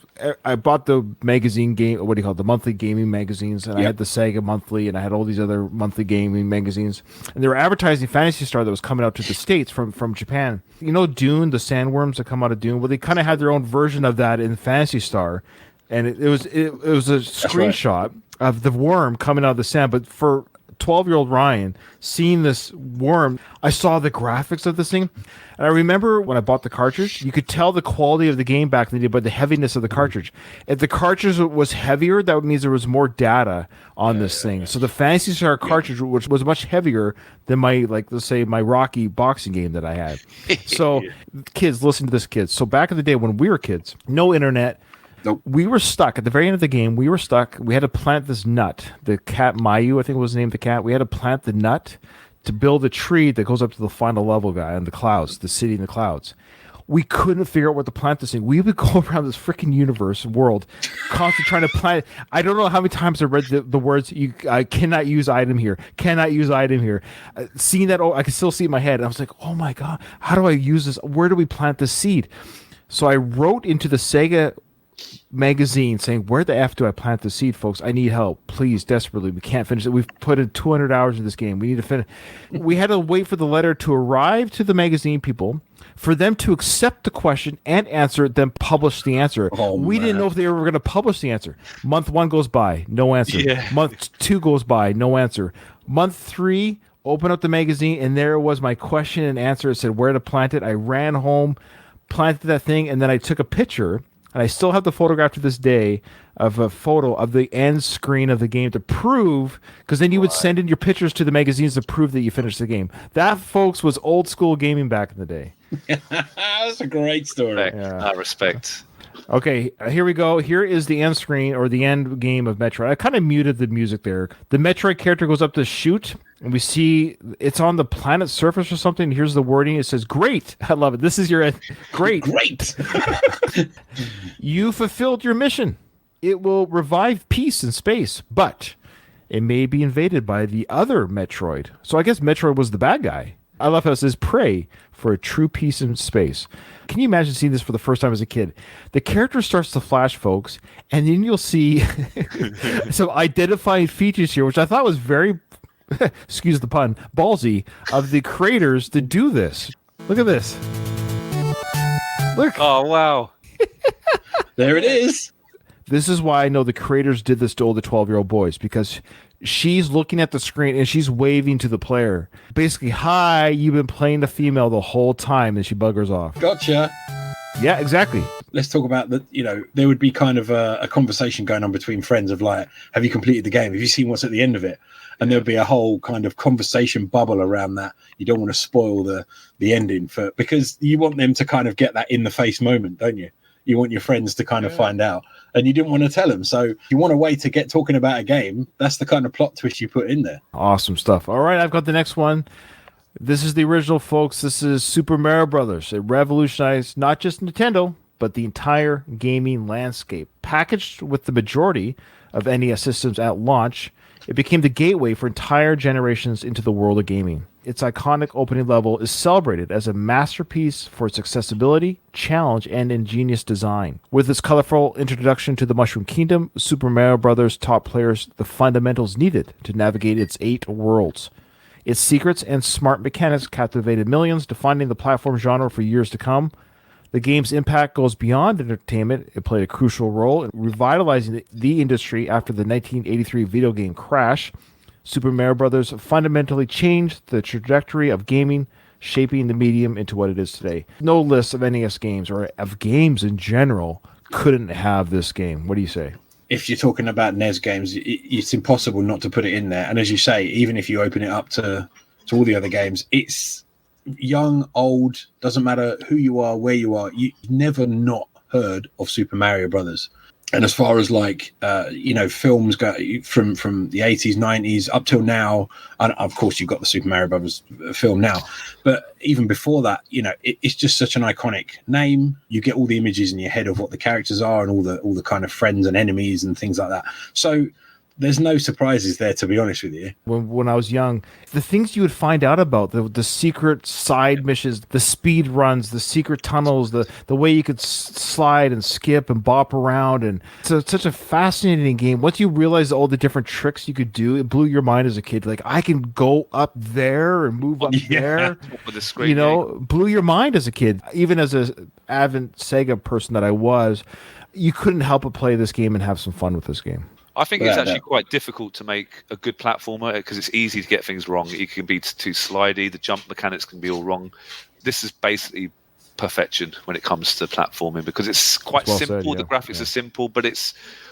[SPEAKER 2] I bought the magazine game. What do you call it? The monthly gaming magazines, and I had the Sega monthly, and I had all these other monthly gaming magazines. And they were advertising Phantasy Star that was coming out to the States from Japan. You know, Dune, the sandworms that come out of Dune. Well, they kind of had their own version of that in Phantasy Star, and it was a screenshot of the worm coming out of the sand. But for 12-year-old Ryan seeing this worm, I saw the graphics of this thing, and I remember when I bought the cartridge, you could tell the quality of the game back in the day by the heaviness of the cartridge. If the cartridge was heavier, that means there was more data on this thing. So the Phantasy Star cartridge, which was much heavier than my, like, let's say, my Rocky boxing game that I had. So kids, listen to this, kids. So back in the day when we were kids, no internet.
[SPEAKER 4] Nope.
[SPEAKER 2] We were stuck at the very end of the game. We were stuck. We had to plant this nut. The cat Mayu, I think was the name of the cat. We had to plant the nut to build a tree that goes up to the final level guy in the clouds, the city in the clouds. We couldn't figure out what to plant this thing. We would go around this freaking world, constantly trying to plant. I don't know how many times I read the words, I cannot use item here, cannot use item here. Seeing that, I can still see it in my head. I was like, oh my God, how do I use this? Where do we plant this seed? So I wrote into the Sega magazine saying, where the F do I plant the seed, folks? I need help, please, desperately. We can't finish it. We've put in 200 hours in this game. We need to finish. We had to wait for the letter to arrive to the magazine people, for them to accept the question and answer it, then publish the answer. We didn't know if they were going to publish the answer. Month 1 goes by, no answer. Month 2 goes by, no answer. Month 3, open up the magazine, and there was my question and answer. It said where to plant it. I ran home, planted that thing, and then I took a picture. And I still have the photograph to this day of a photo of the end screen of the game to prove, because then you would send in your pictures to the magazines to prove that you finished the game. That, folks, was old school gaming back in the day.
[SPEAKER 4] That's a great story.
[SPEAKER 3] I respect.
[SPEAKER 2] Okay, here we go. Here is the end screen, or the end game of Metroid. I kind of muted the music there. The Metroid character goes up to shoot, and we see it's on the planet's surface or something. Here's the wording. It says, great. I love it. This is your end. Great.
[SPEAKER 4] Great.
[SPEAKER 2] You fulfilled your mission. It will revive peace in space, but it may be invaded by the other Metroid. So I guess Metroid was the bad guy. I love how it says, pray for a true peace in space. Can you imagine seeing this for the first time as a kid? The character starts to flash, folks, and then you'll see some identifying features here, which I thought was very, excuse the pun, ballsy of the creators to do this. Look at this. Look.
[SPEAKER 3] Oh, wow.
[SPEAKER 4] There it is.
[SPEAKER 2] This is why I know the creators did this to all the 12-year-old boys, because she's looking at the screen and she's waving to the player. Basically, hi, you've been playing the female the whole time, and she buggers off.
[SPEAKER 4] Gotcha.
[SPEAKER 2] Yeah, exactly.
[SPEAKER 4] Let's talk about that. You know, there would be kind of a conversation going on between friends of like, have you completed the game? Have you seen what's at the end of it? And there'd be a whole kind of conversation bubble around that. You don't want to spoil the ending because you want them to kind of get that in the face moment, don't you? You want your friends to kind of find out, and you didn't want to tell them. So you want a way to get talking about a game. That's the kind of plot twist you put in there.
[SPEAKER 2] Awesome stuff. All right, I've got the next one. This is the original, folks. This is Super Mario Brothers. It revolutionized not just Nintendo, but the entire gaming landscape. Packaged with the majority of NES systems at launch, it became the gateway for entire generations into the world of gaming. Its iconic opening level is celebrated as a masterpiece for its accessibility, challenge, and ingenious design. With its colorful introduction to the Mushroom Kingdom, Super Mario Bros. Taught players the fundamentals needed to navigate its 8 worlds. Its secrets and smart mechanics captivated millions, defining the platform genre for years to come. The game's impact goes beyond entertainment. It played a crucial role in revitalizing the industry after the 1983 video game crash. Super Mario Bros. Fundamentally changed the trajectory of gaming, shaping the medium into what it is today. No list of NES games, or of games in general, couldn't have this game. What do you say?
[SPEAKER 4] If you're talking about NES games, it's impossible not to put it in there. And as you say, even if you open it up to all the other games, it's young, old, doesn't matter who you are, where you are, you never not heard of Super Mario Brothers. And as far as like films go from the 80s, 90s up till now, and of course you've got the Super Mario Brothers film now, but even before that, it's just such an iconic name. You get all the images in your head of what the characters are and all the kind of friends and enemies and things like that. So there's no surprises there, to be honest with you.
[SPEAKER 2] When I was young, the things you would find out about, the secret side missions, the speed runs, the secret tunnels, the way you could slide and skip and bop around, and it's such a fascinating game. Once you realize all the different tricks you could do, it blew your mind as a kid. Like, I can go up there and move up there.
[SPEAKER 3] With the screen,
[SPEAKER 2] blew your mind as a kid. Even as a avid Sega person that I was, you couldn't help but play this game and have some fun with this game.
[SPEAKER 3] I think it's actually quite difficult to make a good platformer because it's easy to get things wrong. It can be too slidey. The jump mechanics can be all wrong. This is basically perfection when it comes to platforming because it's quite simple. The graphics are simple, but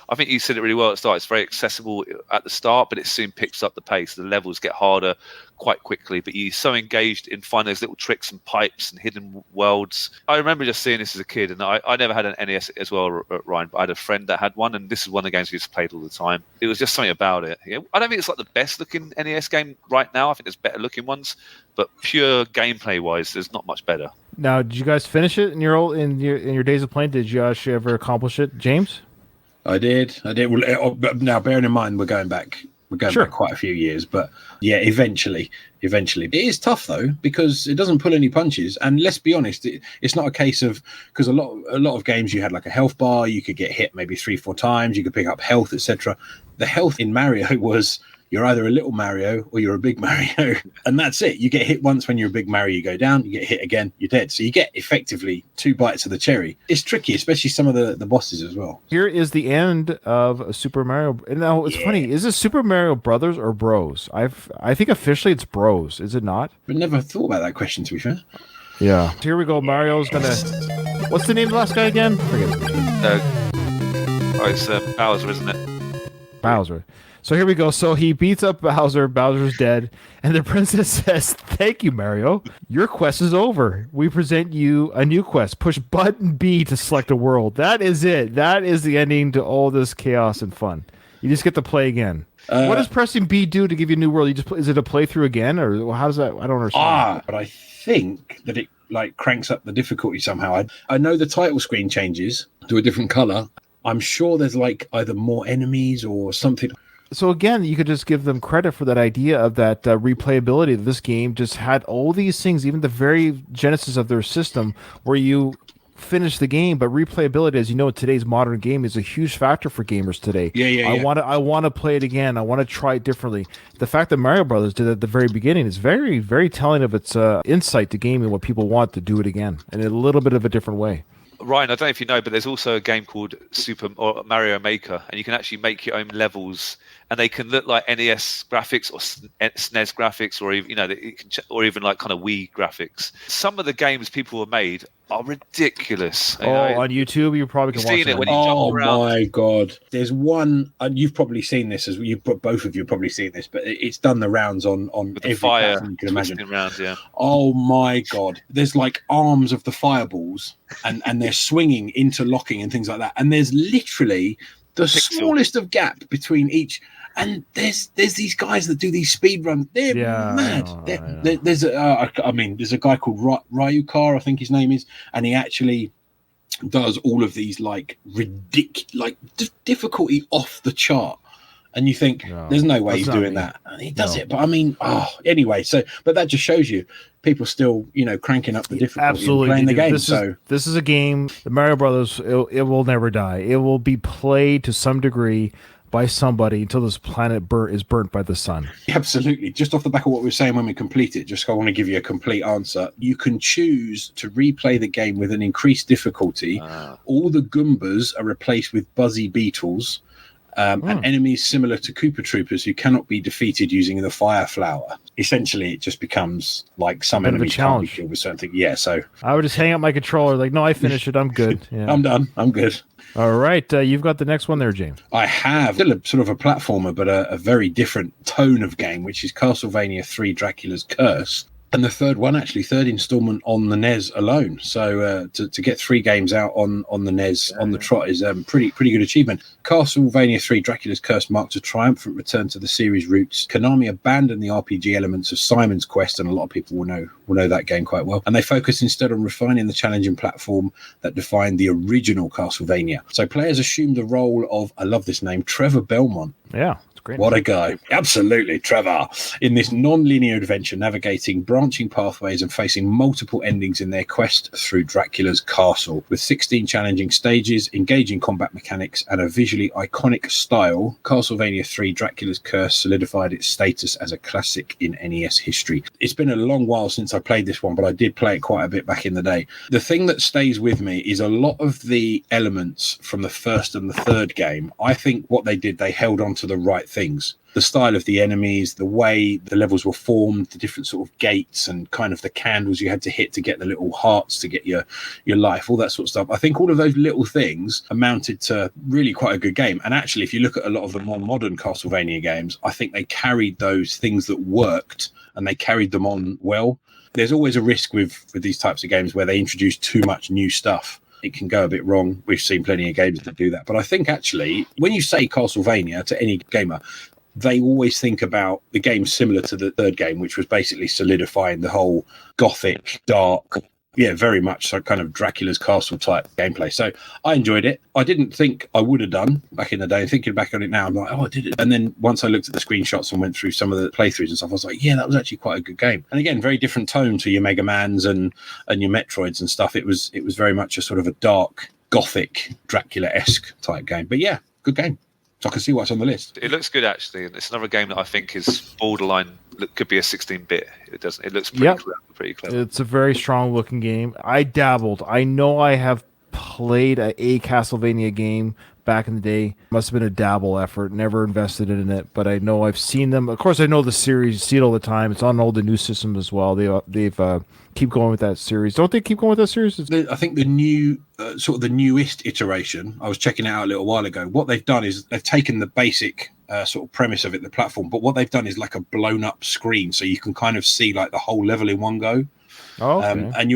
[SPEAKER 3] I think you said it really well at the start. It's very accessible at the start, but it soon picks up the pace. The levels get harder quite quickly, but you're so engaged in finding those little tricks and pipes and hidden worlds. I remember just seeing this as a kid, and I never had an NES as well, Ryan, but I had a friend that had one, and this is one of the games we just played all the time. It was just something about it. I don't think it's like the best looking NES game right now. I think there's better looking ones, but pure gameplay wise, there's not much better.
[SPEAKER 2] Now, did you guys finish it in your days of playing? Did you actually ever accomplish it, James?
[SPEAKER 4] I did. Well, now, bearing in mind, we're going back quite a few years, but yeah, eventually. It is tough though because it doesn't pull any punches. And let's be honest, it's not a case of because a lot of games you had like a health bar, you could get hit maybe 3-4 times, you could pick up health, etc. The health in Mario was you're either a little Mario or you're a big Mario, and that's it. You get hit once when you're a big Mario, you go down, you get hit again, you're dead. So you get effectively 2 bites of the cherry. It's tricky, especially some of the bosses as well.
[SPEAKER 2] Here is the end of Super Mario. Now, it's funny. Is it Super Mario Brothers or Bros? I think officially it's Bros, is it not?
[SPEAKER 4] I never thought about that question, to be fair.
[SPEAKER 2] Yeah. Here we go. Mario's going to... What's the name of the last guy again? Forget it.
[SPEAKER 3] It's Bowser, isn't it?
[SPEAKER 2] Bowser. So here we go. So he beats up Bowser. Bowser's dead. And the princess says, "Thank you, Mario. Your quest is over. We present you a new quest. Push button B to select a world." That is it. That is the ending to all this chaos and fun. You just get to play again. What does pressing B do to give you a new world? Is it a playthrough again? Or how does that? I don't understand.
[SPEAKER 4] But I think that it like cranks up the difficulty somehow. I know the title screen changes to a different color. I'm sure there's like either more enemies or something.
[SPEAKER 2] So again, you could just give them credit for that idea of that replayability. This game just had all these things, even the very genesis of their system, where you finish the game, but replayability, as you know, in today's modern game, is a huge factor for gamers today. I want to play it again. I want to try it differently. The fact that Mario Brothers did it at the very beginning is very, very telling of its insight to gaming, what people want to do it again in a little bit of a different way.
[SPEAKER 3] Ryan, I don't know if you know, but there's also a game called Mario Maker, and you can actually make your own levels, and they can look like NES graphics or SNES graphics, or even or even like kind of Wii graphics. Some of the games people have made are ridiculous.
[SPEAKER 2] On YouTube, you probably can watch it.
[SPEAKER 3] When you jump around.
[SPEAKER 4] Oh my god! There's one, and you've probably seen this as both of you have probably seen this, but it's done the rounds on
[SPEAKER 3] with
[SPEAKER 4] every
[SPEAKER 3] the fire
[SPEAKER 4] platform you can imagine.
[SPEAKER 3] Around, yeah.
[SPEAKER 4] Oh my god! There's like arms of the fireballs, and they're swinging, interlocking, and things like that. And there's literally the smallest of gap between each. And there's these guys that do these speed runs. They're mad. There's a guy called Ryukar, I think his name is, and he actually does all of these like ridiculous, difficulty off the chart. And you think there's no way he's doing that, and he does it. But I mean, anyway. So, but that just shows you people still, cranking up the difficulty and playing the game.
[SPEAKER 2] This is a game. The Mario Brothers. It will never die. It will be played to some degree by somebody until this planet is burnt by the sun.
[SPEAKER 4] Absolutely. Just off the back of what we were saying when we complete it, I want to give you a complete answer. You can choose to replay the game with an increased difficulty. All the Goombas are replaced with buzzy beetles. And enemies similar to Koopa Troopers who cannot be defeated using the fire flower. Essentially, it just becomes like some enemies can't be killed with certain things. Yeah, so
[SPEAKER 2] I would just hang up my controller, like, no, I finished it. I'm good. Yeah.
[SPEAKER 4] I'm done. I'm good.
[SPEAKER 2] All right, you've got the next one there, James.
[SPEAKER 4] I have still a sort of a platformer, but a very different tone of game, which is Castlevania 3: Dracula's Curse. And the third installment on the NES alone. So to get 3 games out on the NES on the trot is pretty good achievement. Castlevania 3 Dracula's Curse marks a triumphant return to the series roots. Konami abandoned the RPG elements of Simon's Quest, and a lot of people will know that game quite well. And they focus instead on refining the challenging platform that defined the original Castlevania. So players assume the role of, I love this name, Trevor Belmont,
[SPEAKER 2] Yeah, it's great.
[SPEAKER 4] What a guy. Absolutely, Trevor. In this non-linear adventure, navigating branching pathways and facing multiple endings in their quest through Dracula's castle. With 16 challenging stages, engaging combat mechanics, and a visually iconic style, Castlevania 3 Dracula's Curse solidified its status as a classic in NES history. It's been a long while since I played this one, but I did play it quite a bit back in the day. The thing that stays with me is a lot of the elements from the first and the third game. I think what they did, they held on to the right things. The style of the enemies, the way the levels were formed, the different sort of gates and kind of the candles you had to hit to get the little hearts to get your life, all that sort of stuff. I think all of those little things amounted to really quite a good game. And actually, if you look at a lot of the more modern Castlevania games, I think they carried those things that worked and they carried them on well. There's always a risk with these types of games where they introduce too much new stuff. It can go a bit wrong. We've seen plenty of games that do that. But I think actually, when you say Castlevania to any gamer, they always think about the game similar to the third game, which was basically solidifying the whole gothic, dark, very much so kind of Dracula's castle type gameplay. So I enjoyed it. I didn't think I would have done back in the day. Thinking back on it now, I'm like, oh, I did it. And then once I looked at the screenshots and went through some of the playthroughs and stuff, I was like, yeah, that was actually quite a good game. And again, very different tone to your Mega Mans and your Metroids and stuff. It was very much a sort of a dark, gothic, Dracula-esque type game. But yeah, good game. So I can see what's on the list.
[SPEAKER 3] It looks good, actually. And it's another game that I think is borderline. Could be a 16-bit. It doesn't. It looks pretty clever.
[SPEAKER 2] It's a very strong-looking game. I dabbled. I know I have played a Castlevania game back in the day. Must have been a dabble effort. Never invested in it, but I know I've seen them. Of course, I know the series. See it all the time. It's on all the new systems as well. They've keep going with that series. Don't they keep going with that series?
[SPEAKER 4] I think the new sort of the newest iteration. I was checking it out a little while ago. What they've done is they've taken the basic sort of premise of it, the platform, but what they've done is like a blown up screen, so you can kind of see like the whole level in one go.
[SPEAKER 2] Oh, okay.
[SPEAKER 4] And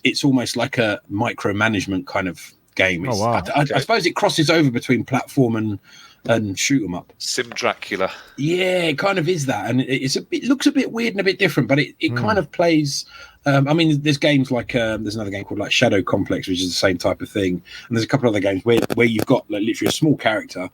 [SPEAKER 4] it's almost like a micromanagement kind of game.
[SPEAKER 2] Oh, wow.
[SPEAKER 4] I suppose it crosses over between platform and shoot 'em up.
[SPEAKER 3] Sim Dracula.
[SPEAKER 4] Yeah, it kind of is that, and it looks a bit weird and a bit different, but it kind of plays. I mean, there's games like there's another game called like Shadow Complex, which is the same type of thing, and there's a couple other games where you've got like literally a small character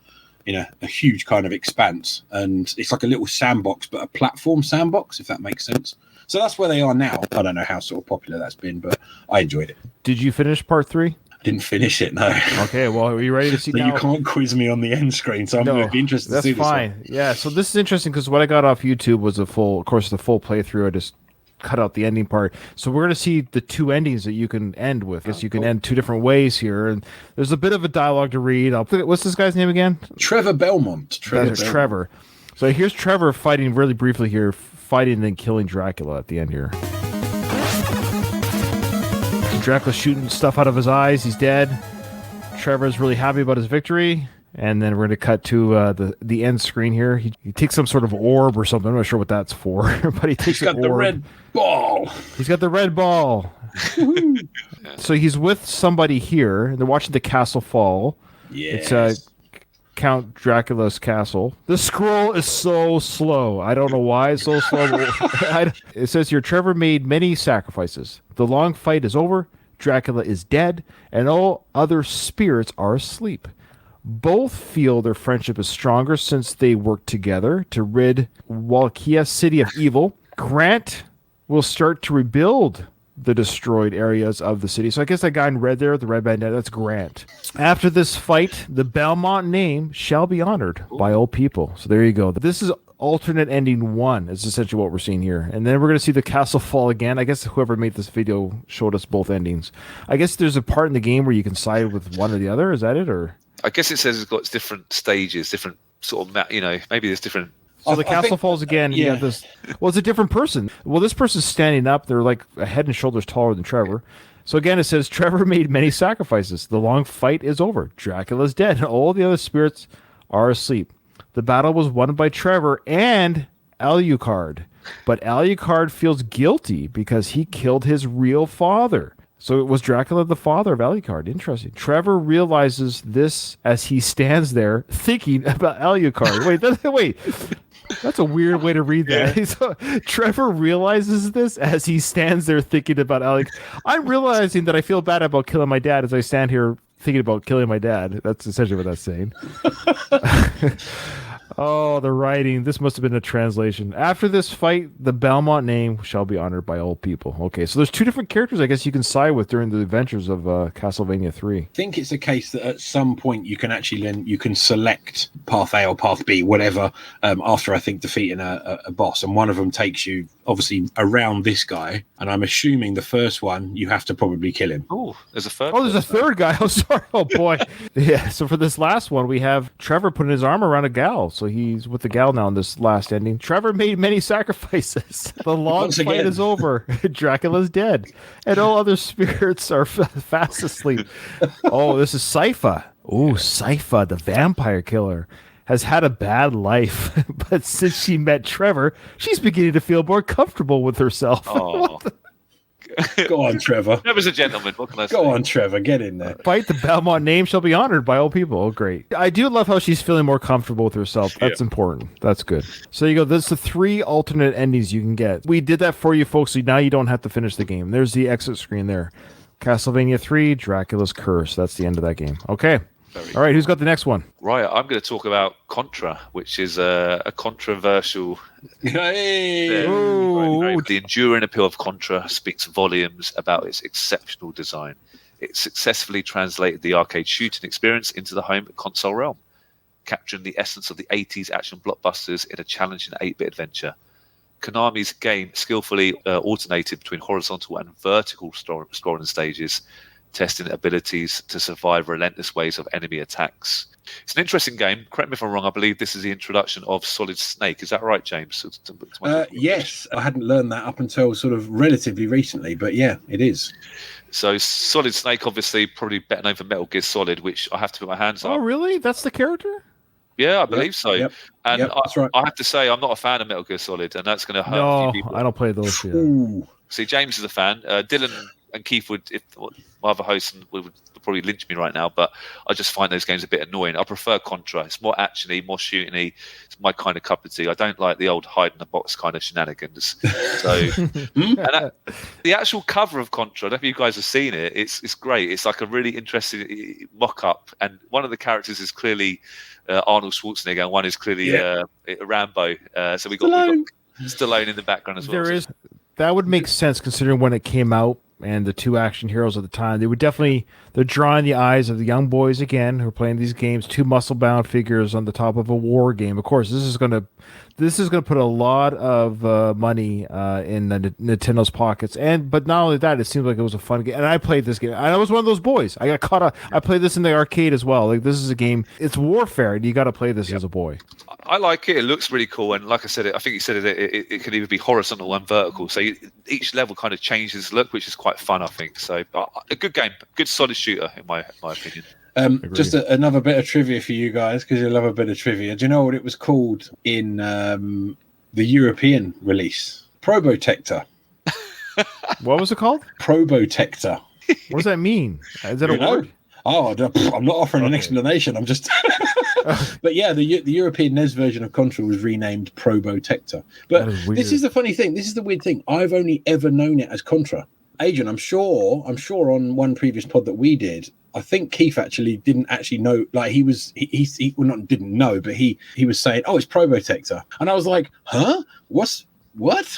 [SPEAKER 4] in a huge kind of expanse, and it's like a little sandbox, but a platform sandbox, if that makes sense. So that's where they are now. I don't know how sort of popular that's been, but I enjoyed it.
[SPEAKER 2] Did you finish part 3?
[SPEAKER 4] I didn't finish it, no.
[SPEAKER 2] Okay, well, are you ready to see
[SPEAKER 4] so
[SPEAKER 2] now?
[SPEAKER 4] You can't quiz me on the end screen, so I'm going to be interested to see
[SPEAKER 2] this. That's fine. Yeah, so this is interesting because what I got off YouTube was the full playthrough. I just cut out the ending part. So we're going to see the two endings that you can end with. I guess you can end two different ways here. And there's a bit of a dialogue to read. What's this guy's name again?
[SPEAKER 4] Trevor Belmont.
[SPEAKER 2] Trevor. So here's Trevor fighting really briefly here, fighting and then killing Dracula at the end here. Dracula's shooting stuff out of his eyes. He's dead. Trevor's really happy about his victory. And then we're going to cut to the end screen here. He takes some sort of orb or something. I'm not sure what that's for, but he takes an orb. He's got the red
[SPEAKER 4] ball.
[SPEAKER 2] He's got the red ball. So he's with somebody here, and they're watching the castle fall.
[SPEAKER 4] Yes.
[SPEAKER 2] It's Count Dracula's castle. The scroll is so slow. I don't know why it's so slow. It says here, Trevor made many sacrifices. The long fight is over. Dracula is dead, and all other spirits are asleep. Both feel their friendship is stronger since they work together to rid Wallachia City of evil. Grant will start to rebuild the destroyed areas of the city. So I guess that guy in red there, the red bandana, that's Grant. After this fight, the Belmont name shall be honored by all people. So there you go. This is alternate ending 1 is essentially what we're seeing here. And then we're going to see the castle fall again. I guess whoever made this video showed us both endings. I guess there's a part in the game where you can side with one or the other. Is that it? Or
[SPEAKER 3] I guess it says it's got different stages, different sort of, maybe there's different.
[SPEAKER 2] So the castle falls again. Yeah. You have this. Well, it's a different person. Well, this person's standing up. They're like a head and shoulders taller than Trevor. So again, it says Trevor made many sacrifices. The long fight is over. Dracula's dead, and all the other spirits are asleep. The battle was won by Trevor and Alucard, but Alucard feels guilty because he killed his real father. So it was Dracula the father of Alucard. Interesting. Trevor realizes this as he stands there thinking about Alucard. Wait. That's a weird way to read that. Yeah. So, Trevor realizes this as he stands there thinking about Alucard. I'm realizing that I feel bad about killing my dad as I stand here thinking about killing my dad. That's essentially what that's saying. Oh, the writing. This must have been a translation. After this fight, the Belmont name shall be honored by all people. Okay, so there's two different characters I guess you can side with during the adventures of Castlevania 3.
[SPEAKER 4] I think it's a case that at some point you can actually you can select path A or path B, whatever, after I think defeating a boss. And one of them takes you obviously around this guy. And I'm assuming the first one, you have to probably kill him.
[SPEAKER 3] Oh, there's a third.
[SPEAKER 2] Oh, there's a third guy. Oh, sorry. Oh, boy. Yeah, so for this last one, we have Trevor putting his arm around a gal. So he's with the gal now in this last ending. Trevor made many sacrifices. The long fight is over. Dracula's dead. And all other spirits are fast asleep. Oh, this is Sypha. Oh, Sypha, the vampire killer, has had a bad life. But since she met Trevor, she's beginning to feel more comfortable with herself.
[SPEAKER 3] Oh.
[SPEAKER 4] Go on, Trevor.
[SPEAKER 3] Trevor's a gentleman. What can I say?
[SPEAKER 4] Go on, Trevor. Get in there.
[SPEAKER 2] Fight the Belmont name shall be honored by all people. Oh, great. I do love how she's feeling more comfortable with herself. That's important. That's good. So there you go. There's the 3 alternate endings you can get. We did that for you, folks, so now you don't have to finish the game. There's the exit screen there. Castlevania 3, Dracula's Curse. That's the end of that game. Okay. All right, who's got the next one?
[SPEAKER 3] Right, I'm going to talk about Contra, which is a controversial...
[SPEAKER 4] Hey!
[SPEAKER 3] The enduring appeal of Contra speaks volumes about its exceptional design. It successfully translated the arcade shooting experience into the home console realm, capturing the essence of the 80s action blockbusters in a challenging 8-bit adventure. Konami's game skillfully alternated between horizontal and vertical scrolling stages, testing abilities to survive relentless waves of enemy attacks. It's an interesting game. Correct me if I'm wrong. I believe this is the introduction of Solid Snake. Is that right, James?
[SPEAKER 4] Yes, I hadn't learned that up until sort of relatively recently, but yeah, it is.
[SPEAKER 3] So Solid Snake, obviously, probably better known for Metal Gear Solid, which I have to put my hands on.
[SPEAKER 2] Oh, really? That's the character?
[SPEAKER 3] Yeah, I believe so.
[SPEAKER 4] Yep.
[SPEAKER 3] And
[SPEAKER 4] that's right.
[SPEAKER 3] I have to say, I'm not a fan of Metal Gear Solid, and that's going to hurt a few people.
[SPEAKER 2] I don't play those.
[SPEAKER 3] See, James is a fan. Dylan and Keith would, if my other hosts would probably lynch me right now, but I just find those games a bit annoying. I prefer Contra. It's more actiony, more shooting-y. It's my kind of cup of tea. I don't like the old hide-in-the-box kind of shenanigans. So, the actual cover of Contra, I don't know if you guys have seen it, it's great. It's like a really interesting mock-up, and one of the characters is clearly Arnold Schwarzenegger, and one is clearly Rambo. So we got Stallone in the background as well.
[SPEAKER 2] That would make sense considering when it came out and the 2 action heroes at the time. They're drawing the eyes of the young boys again who are playing these games, 2 muscle-bound figures on the top of a war game. Of course, this is going to put a lot of money in the Nintendo's pockets. But not only that, it seems like it was a fun game. And I played this game. I was one of those boys. I got caught up. I played this in the arcade as well. Like, this is a game. It's warfare, and you got to play this as a boy.
[SPEAKER 3] I like it. It looks really cool. And like I said, I think you said it could either be horizontal and vertical. So each level kind of changes look, which is quite fun, I think. So a good game, good solid shooter, in my opinion.
[SPEAKER 4] Just another bit of trivia for you guys, because you love a bit of trivia. Do you know what it was called in the European release? Probotector.
[SPEAKER 2] What was it called?
[SPEAKER 4] Probotector.
[SPEAKER 2] What does that mean? Is that a word?
[SPEAKER 4] Oh, I'm not offering an explanation. I'm just... But yeah, the European NES version of Contra was renamed Probotector. But this is the funny thing. This is the weird thing. I've only ever known it as Contra. Adrian, I'm sure on one previous pod that we did, I think Keith actually didn't actually know. Like he didn't know, but he was saying, "Oh, it's Probotector," and I was like, "Huh? What?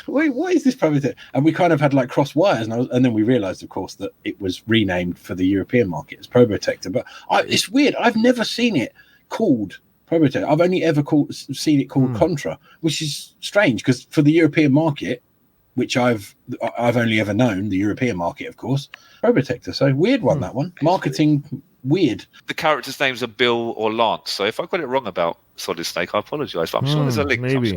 [SPEAKER 4] Wait, what is this Probotector?" And we kind of had like cross wires, and then we realised, of course, that it was renamed for the European market as Probotector. But it's weird. I've never seen it called Probotector. I've only ever seen it called Contra, which is strange because for the European market, which I've only ever known, the European market, of course, Probotector. So weird one, that one. Marketing weird.
[SPEAKER 3] The characters' names are Bill or Lance. So if I got it wrong about Solid Snake, I apologise. But I'm sure there's a link.
[SPEAKER 2] Maybe.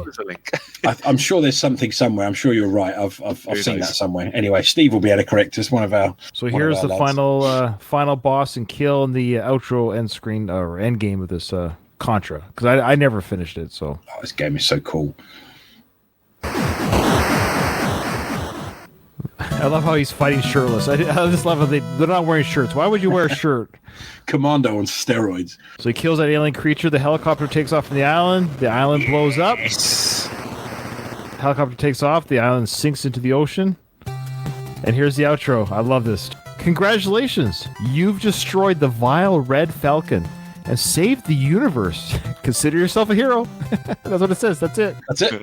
[SPEAKER 4] I'm sure there's something somewhere. I'm sure you're right. I've seen that somewhere. Anyway, Steve will be able to correct us. So
[SPEAKER 2] here's the final boss and kill in the outro end screen or end game of this Contra, because I never finished it. So
[SPEAKER 4] this game is so cool.
[SPEAKER 2] I love how he's fighting shirtless. I just love how they're not wearing shirts. Why would you wear a shirt?
[SPEAKER 4] Commando on steroids.
[SPEAKER 2] So he kills that alien creature. The helicopter takes off from the island. The island blows up. Helicopter takes off. The island sinks into the ocean. And here's the outro. I love this. Congratulations. You've destroyed the vile Red Falcon. and save the universe. Consider yourself a hero. That's what it says. That's it.
[SPEAKER 4] That's it.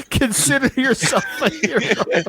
[SPEAKER 2] Consider yourself a hero.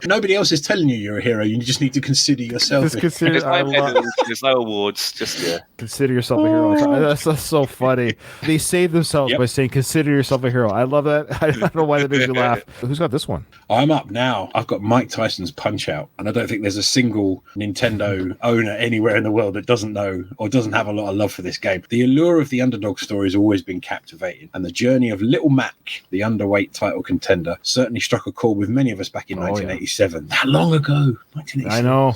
[SPEAKER 4] Nobody else is telling you you're a hero. You just need to consider yourself.
[SPEAKER 2] Just consider.
[SPEAKER 3] There's no awards. Just
[SPEAKER 2] consider yourself a hero. That's so funny. They save themselves by saying, "Consider yourself a hero." I love that. I don't know why that makes you laugh. Who's got this one?
[SPEAKER 4] I'm up now. I've got Mike Tyson's Punch-Out, and I don't think there's a single Nintendo owner anywhere in the world that doesn't know or doesn't have a lot of love for this game. The allure of the underdog story has always been captivating, and the journey of Little Mac, the underweight title contender, certainly struck a chord with many of us back in 1987. That long ago, 1987.
[SPEAKER 2] I know.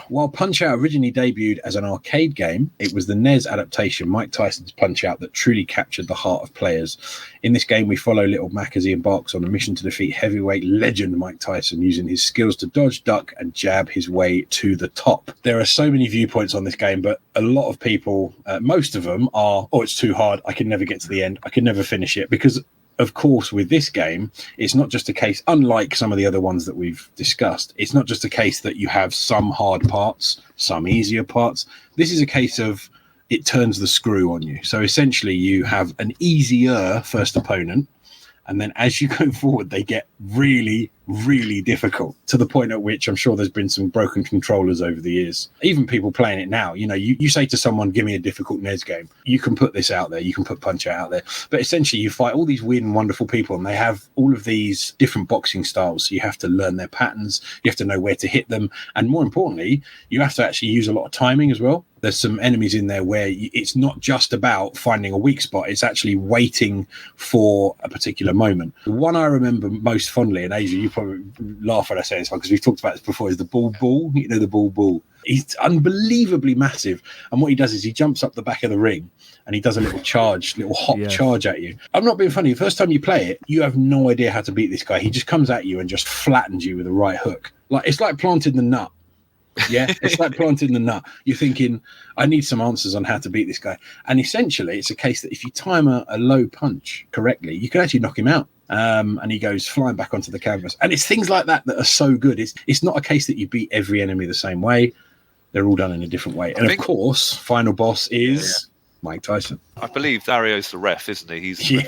[SPEAKER 4] While Punch-Out originally debuted as an arcade game, it was the NES adaptation, Mike Tyson's Punch-Out, that truly captured the heart of players. In this game, we follow Little Mac as he embarks on a mission to defeat heavyweight legend Mike Tyson, using his skills to dodge, duck, and jab his way to the top. There are so many viewpoints on this game, but a lot of people, most of them are, oh, it's too hard. I can never get to the end. I can never finish it. Because, of course, with this game, it's not just a case, unlike some of the other ones that we've discussed, it's not just a case that you have some hard parts, some easier parts. This is a case of it turns the screw on you. So essentially you have an easier first opponent, and then as you go forward, they get really, really difficult, to the point at which I'm sure there's been some broken controllers over the years. Even people playing it now, you say to someone, give me a difficult NES game. You can put this out there. You can put Punch-Out out there. But essentially you fight all these weird and wonderful people, and they have all of these different boxing styles. So you have to learn their patterns. You have to know where to hit them. And more importantly, you have to actually use a lot of timing as well. There's some enemies in there where it's not just about finding a weak spot. It's actually waiting for a particular moment. The one I remember most fondly, and Asia, you probably laugh when I say this one because we've talked about this before, is the Bull. The Bull. He's unbelievably massive. And what he does is he jumps up the back of the ring and he does a little hop charge at you. I'm not being funny. The first time you play it, you have no idea how to beat this guy. He just comes at you and just flattens you with a right hook. It's like planting the nut. Yeah, it's like planting the nut. You're thinking, I need some answers on how to beat this guy. And essentially, it's a case that if you time a low punch correctly, you can actually knock him out. And he goes flying back onto the canvas. And it's things like that are so good. It's not a case that you beat every enemy the same way. They're all done in a different way. And of course, final boss is Mike Tyson.
[SPEAKER 3] I believe Dario's the ref, isn't he? He's
[SPEAKER 4] he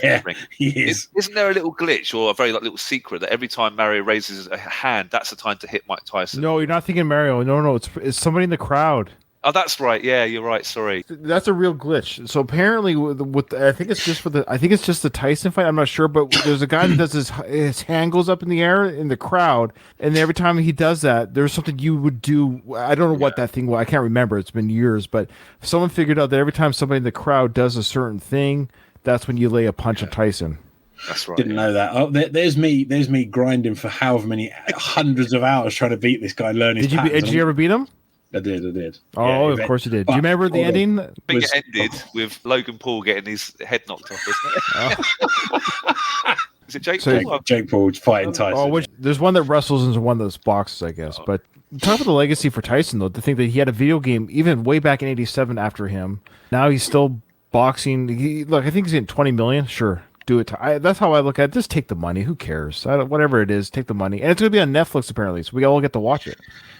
[SPEAKER 4] is.
[SPEAKER 3] Isn't there a little glitch or a very little secret that every time Mario raises a hand, that's the time to hit Mike Tyson?
[SPEAKER 2] No, you're not thinking Mario. No, it's somebody in the crowd.
[SPEAKER 3] Oh, that's right. Yeah, you're right. Sorry.
[SPEAKER 2] That's a real glitch. So apparently, with I think it's just the Tyson fight. I'm not sure, but there's a guy that does his hand goes up in the air in the crowd, and every time he does that, there's something you would do. I don't know what that thing was. I can't remember. It's been years, but someone figured out that every time somebody in the crowd does a certain thing, that's when you lay a punch at Tyson.
[SPEAKER 3] That's right.
[SPEAKER 4] Didn't know that. Oh, there's me grinding for however many hundreds of hours trying to beat this guy.
[SPEAKER 2] Did you ever beat him?
[SPEAKER 4] I did.
[SPEAKER 2] Oh, of course you did. Do you remember the ending?
[SPEAKER 3] I think it ended with Logan Paul getting his head knocked off, isn't it? Is it Jake Paul?
[SPEAKER 4] Jake Paul fighting Tyson.
[SPEAKER 2] There's one that wrestles and one that's boxes, I guess. But talk about the legacy for Tyson, though. To think that he had a video game even way back in '87 after him. Now he's still boxing. I think he's getting $20 million. Sure. Do it. That's how I look at it. Just take the money. Who cares? Whatever it is, take the money. And it's going to be on Netflix, apparently, so we all get to watch it.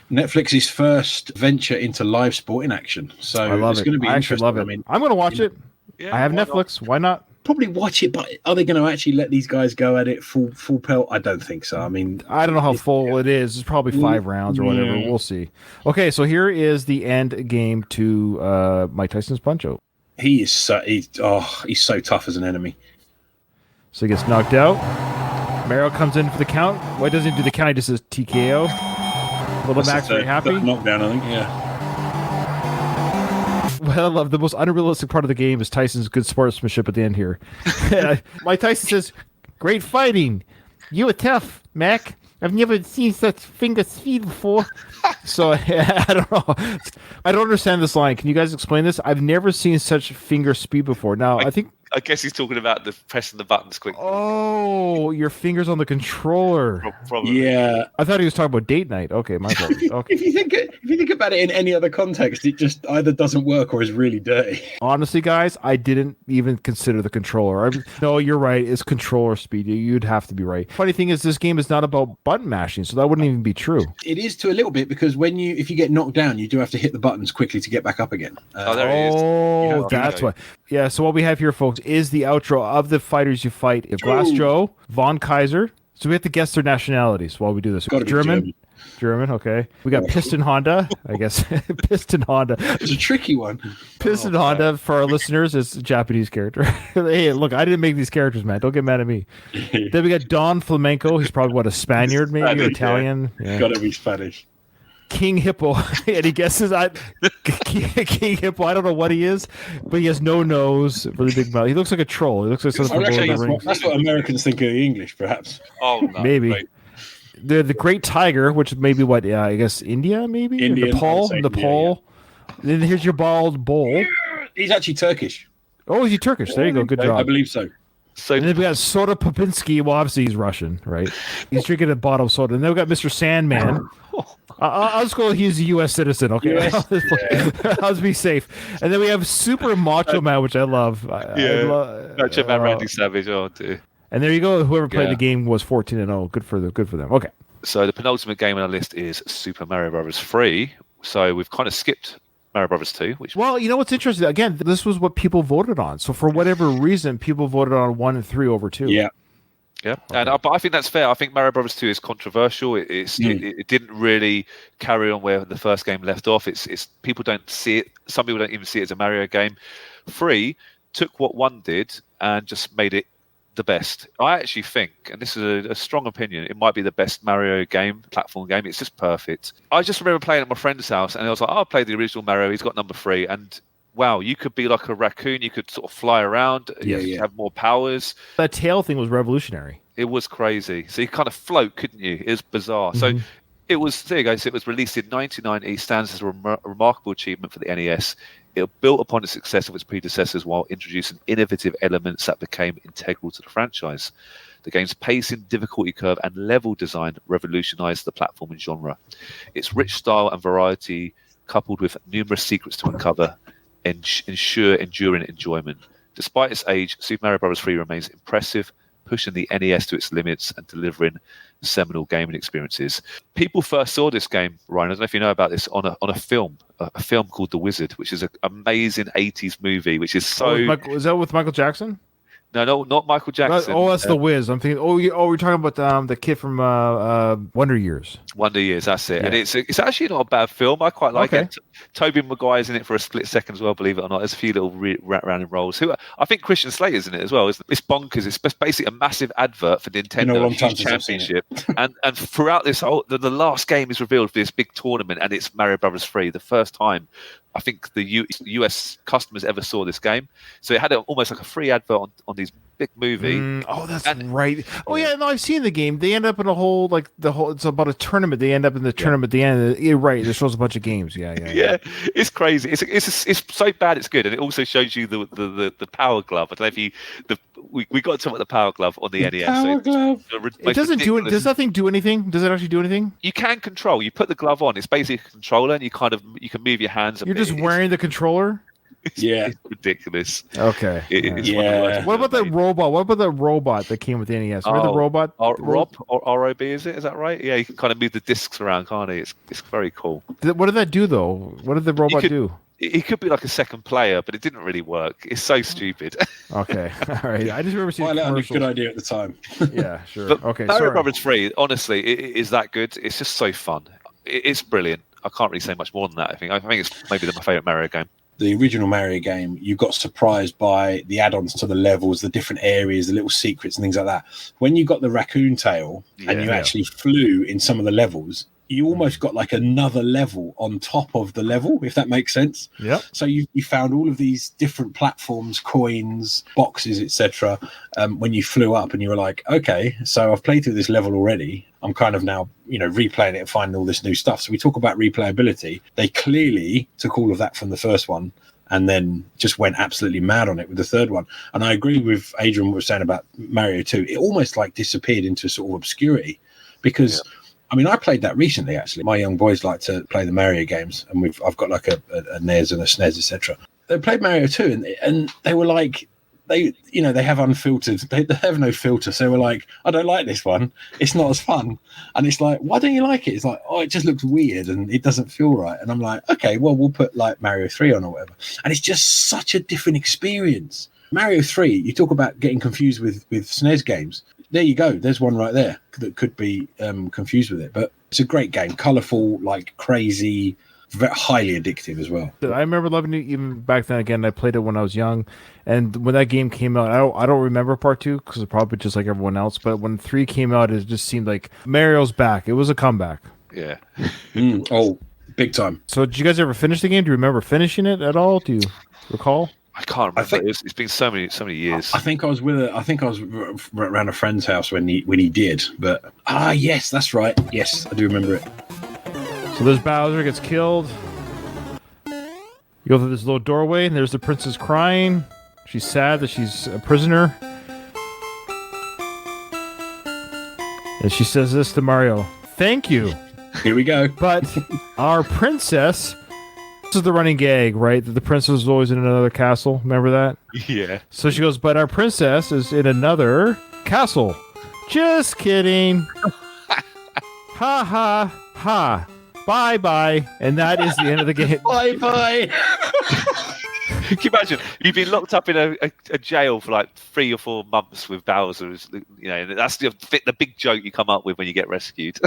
[SPEAKER 4] Netflix's first venture into live sporting action. So
[SPEAKER 2] I love
[SPEAKER 4] it's going to be interesting.
[SPEAKER 2] I love it. I'm going to watch it. Yeah, I have Netflix. Why not?
[SPEAKER 4] Probably watch it, but are they going to actually let these guys go at it full pelt? I don't think so. I mean,
[SPEAKER 2] I don't know how full it is. It's probably 5 rounds or whatever. We'll see. Okay, so here is the end game to Mike Tyson's Punch-Out.
[SPEAKER 4] He's so tough as an enemy.
[SPEAKER 2] So he gets knocked out. Mario comes in for the count. Why doesn't he do the count? He just says TKO. Little Mac's very happy.
[SPEAKER 4] Knockdown, I think, yeah.
[SPEAKER 2] Well, I love the most unrealistic part of the game is Tyson's good sportsmanship at the end here. Mike Tyson says, "Great fighting. You were tough, Mac. I've never seen such finger speed before." So I don't know. I don't understand this line. Can you guys explain this? I've never seen such finger speed before. Now, I think
[SPEAKER 3] I guess he's talking about the pressing the buttons quickly.
[SPEAKER 2] Oh, your fingers on the controller.
[SPEAKER 3] Probably.
[SPEAKER 4] Yeah.
[SPEAKER 2] I thought he was talking about date night. Okay, my fault. Okay.
[SPEAKER 4] If you think about it in any other context, it just either doesn't work or is really dirty.
[SPEAKER 2] Honestly, guys, I didn't even consider the controller. No, you're right. It's controller speed. You'd have to be right. Funny thing is, this game is not about button mashing, so that wouldn't even be true.
[SPEAKER 4] It is to a little bit because if you get knocked down, you do have to hit the buttons quickly to get back up again.
[SPEAKER 3] There it is.
[SPEAKER 2] Oh, that's what. Yeah, so what we have here, folks, is the outro of the fighters you fight. Glass Joe, Von Kaiser. So we have to guess their nationalities while we do this. German, okay. We got Piston Honda, I guess. Piston Honda.
[SPEAKER 4] It's a tricky one.
[SPEAKER 2] Piston Honda, for our listeners, is a Japanese character. Hey, look, I didn't make these characters, man. Don't get mad at me. Then we got Don Flamenco. He's probably, a Spaniard, maybe, or Italian. Yeah.
[SPEAKER 4] Gotta be Spanish.
[SPEAKER 2] King Hippo, and he guesses King Hippo. I don't know what he is, but he has no nose, really big mouth. He looks like a troll. He looks like something from Lord of the Rings.
[SPEAKER 4] That's what Americans think of the English, perhaps.
[SPEAKER 3] Oh, no,
[SPEAKER 2] maybe.
[SPEAKER 3] Right.
[SPEAKER 2] They're the Great Tiger, which may be what? I guess India, maybe. Nepal. Yeah. Then here's your bald bull.
[SPEAKER 4] He's actually Turkish.
[SPEAKER 2] Oh, is he Turkish? There you go. Good job.
[SPEAKER 4] I believe so.
[SPEAKER 2] And then we got Soda Popinski. Well, obviously he's Russian, right? He's drinking a bottle of soda. And then we got Mr. Sandman. I'll just go. He's a U.S. citizen. Okay, I'll be safe. And then we have Super Macho Man, which I love.
[SPEAKER 3] Macho Man Randy Savage. Oh, dear.
[SPEAKER 2] And there you go. Whoever played the game was 14-0. Good for them. Okay.
[SPEAKER 3] So the penultimate game on our list is Super Mario Bros. 3. So we've kind of skipped Mario Bros. 2. Well,
[SPEAKER 2] you know what's interesting? Again, this was what people voted on. So for whatever reason, people voted on 1 and 3 over 2.
[SPEAKER 4] Yeah.
[SPEAKER 3] Yeah, and but I think that's fair. I think Mario Bros. 2 is controversial. It didn't really carry on where the first game left off. It's people don't see it. Some people don't even see it as a Mario game. 3 took what 1 did and just made it the best. I actually think, and this is a strong opinion, it might be the best Mario game, platform game. It's just perfect. I just remember playing at my friend's house, and I was like, I played the original Mario. He's got number 3, and wow, you could be like a raccoon. You could sort of fly around. You have more powers.
[SPEAKER 2] That tail thing was revolutionary.
[SPEAKER 3] It was crazy. So you kind of float, couldn't you? It was bizarre. So it was, there you go. So it was released in 1990, stands as a remarkable achievement for the NES. It built upon the success of its predecessors while introducing innovative elements that became integral to the franchise. The game's pacing, difficulty curve, and level design revolutionized the platforming genre. Its rich style and variety, coupled with numerous secrets to uncover, ensure enduring enjoyment. Despite its age, Super Mario Bros. 3 remains impressive, pushing the NES to its limits and delivering seminal gaming experiences. People first saw this game, Ryan, I don't know if you know about this, on a film called The Wizard, which is an amazing 80s movie, which is so...
[SPEAKER 2] is that with Michael Jackson?
[SPEAKER 3] No, not Michael Jackson.
[SPEAKER 2] That's The Wiz. I'm thinking, we're talking about the kid from Wonder Years.
[SPEAKER 3] Wonder Years, that's it. Yeah. And it's actually not a bad film. I quite like it. Tobey Maguire's in it for a split second as well, believe it or not. There's a few little random roles. I think Christian Slater's in it as well. It's bonkers. It's basically a massive advert for Nintendo Championship. and throughout this whole... The last game is revealed for this big tournament, and it's Mario Bros. 3, the first time I think the US customers ever saw this game. So it had almost like a free advert on these big movie.
[SPEAKER 2] That's right. Oh yeah, no, I've seen the game. They end up in it's about a tournament. They end up in the tournament at the end. You're right. It shows a bunch of games. Yeah.
[SPEAKER 3] It's crazy. It's so bad it's good, and it also shows you the power glove. I don't know if we got to talk about the power glove on the NES.
[SPEAKER 4] Power glove.
[SPEAKER 2] It doesn't do it. Does that thing do anything? Does it actually do anything?
[SPEAKER 3] You can control. You put the glove on. It's basically a controller, and you can move your hands.
[SPEAKER 2] You're just wearing the controller.
[SPEAKER 3] It's ridiculous.
[SPEAKER 2] Okay. What about the robot? What about the robot that came with the NES? Remember the robot?
[SPEAKER 3] Rob or ROB, is it? Is that right? Yeah, you can kind of move the discs around, can't he? It's very cool.
[SPEAKER 2] What did that do though? What did the robot do?
[SPEAKER 3] It could be like a second player, but it didn't really work. It's so stupid.
[SPEAKER 2] Okay, all right. I just remember seeing
[SPEAKER 4] commercials. A good idea at the time.
[SPEAKER 2] Yeah, sure.
[SPEAKER 3] But
[SPEAKER 2] okay,
[SPEAKER 3] Mario Bros. 3, honestly, it is that good. It's just so fun. It's brilliant. I can't really say much more than that. I think it's maybe my favorite Mario game.
[SPEAKER 4] The original Mario game, you got surprised by the add-ons to the levels, the different areas, the little secrets and things like that. When you got the raccoon tail and you actually flew in some of the levels, you almost got like another level on top of the level, if that makes sense.
[SPEAKER 2] Yeah.
[SPEAKER 4] So you found all of these different platforms, coins, boxes, etc. When you flew up, and you were like, okay, so I've played through this level already. I'm kind of now, replaying it and finding all this new stuff. So we talk about replayability. They clearly took all of that from the first one and then just went absolutely mad on it with the third one. And I agree with Adrian what was saying about Mario 2. It almost like disappeared into sort of obscurity because, I mean, I played that recently, actually. My young boys like to play the Mario games, and I've got like a NES and a SNES, etc. They played Mario 2, and they were like, they have unfiltered, they have no filter. So they were like, I don't like this one. It's not as fun. And it's like, why don't you like it? It's like, oh, it just looks weird and it doesn't feel right. And I'm like, okay, well, we'll put like Mario 3 on or whatever. And it's just such a different experience. Mario 3, you talk about getting confused with SNES games. There you go. There's one right there that could be confused with it. But it's a great game. Colourful, like crazy, very highly addictive as well.
[SPEAKER 2] I remember loving it even back then. Again, I played it when I was young, and when that game came out, I don't remember part 2 because it's probably just like everyone else. But when 3 came out, it just seemed like Mario's back. It was a comeback.
[SPEAKER 3] Yeah.
[SPEAKER 4] Oh, big time.
[SPEAKER 2] So, did you guys ever finish the game? Do you remember finishing it at all? Do you recall?
[SPEAKER 3] I can't remember. It's been so many years.
[SPEAKER 4] I think I was around a friend's house when he did. But yes, that's right. Yes, I do remember it.
[SPEAKER 2] So there's Bowser, gets killed. You go through this little doorway, and there's the princess crying. She's sad that she's a prisoner. And she says this to Mario, "Thank you."
[SPEAKER 4] Here we go.
[SPEAKER 2] But our princess, this is the running gag, right? That the princess is always in another castle. Remember that?
[SPEAKER 3] Yeah.
[SPEAKER 2] So she goes, but our princess is in another castle. Just kidding. Ha ha ha. Bye bye. And that is the end of the game.
[SPEAKER 4] Bye bye.
[SPEAKER 3] Can you imagine? You've been locked up in a jail for like 3 or 4 months with Bowser. That's the big joke you come up with when you get rescued.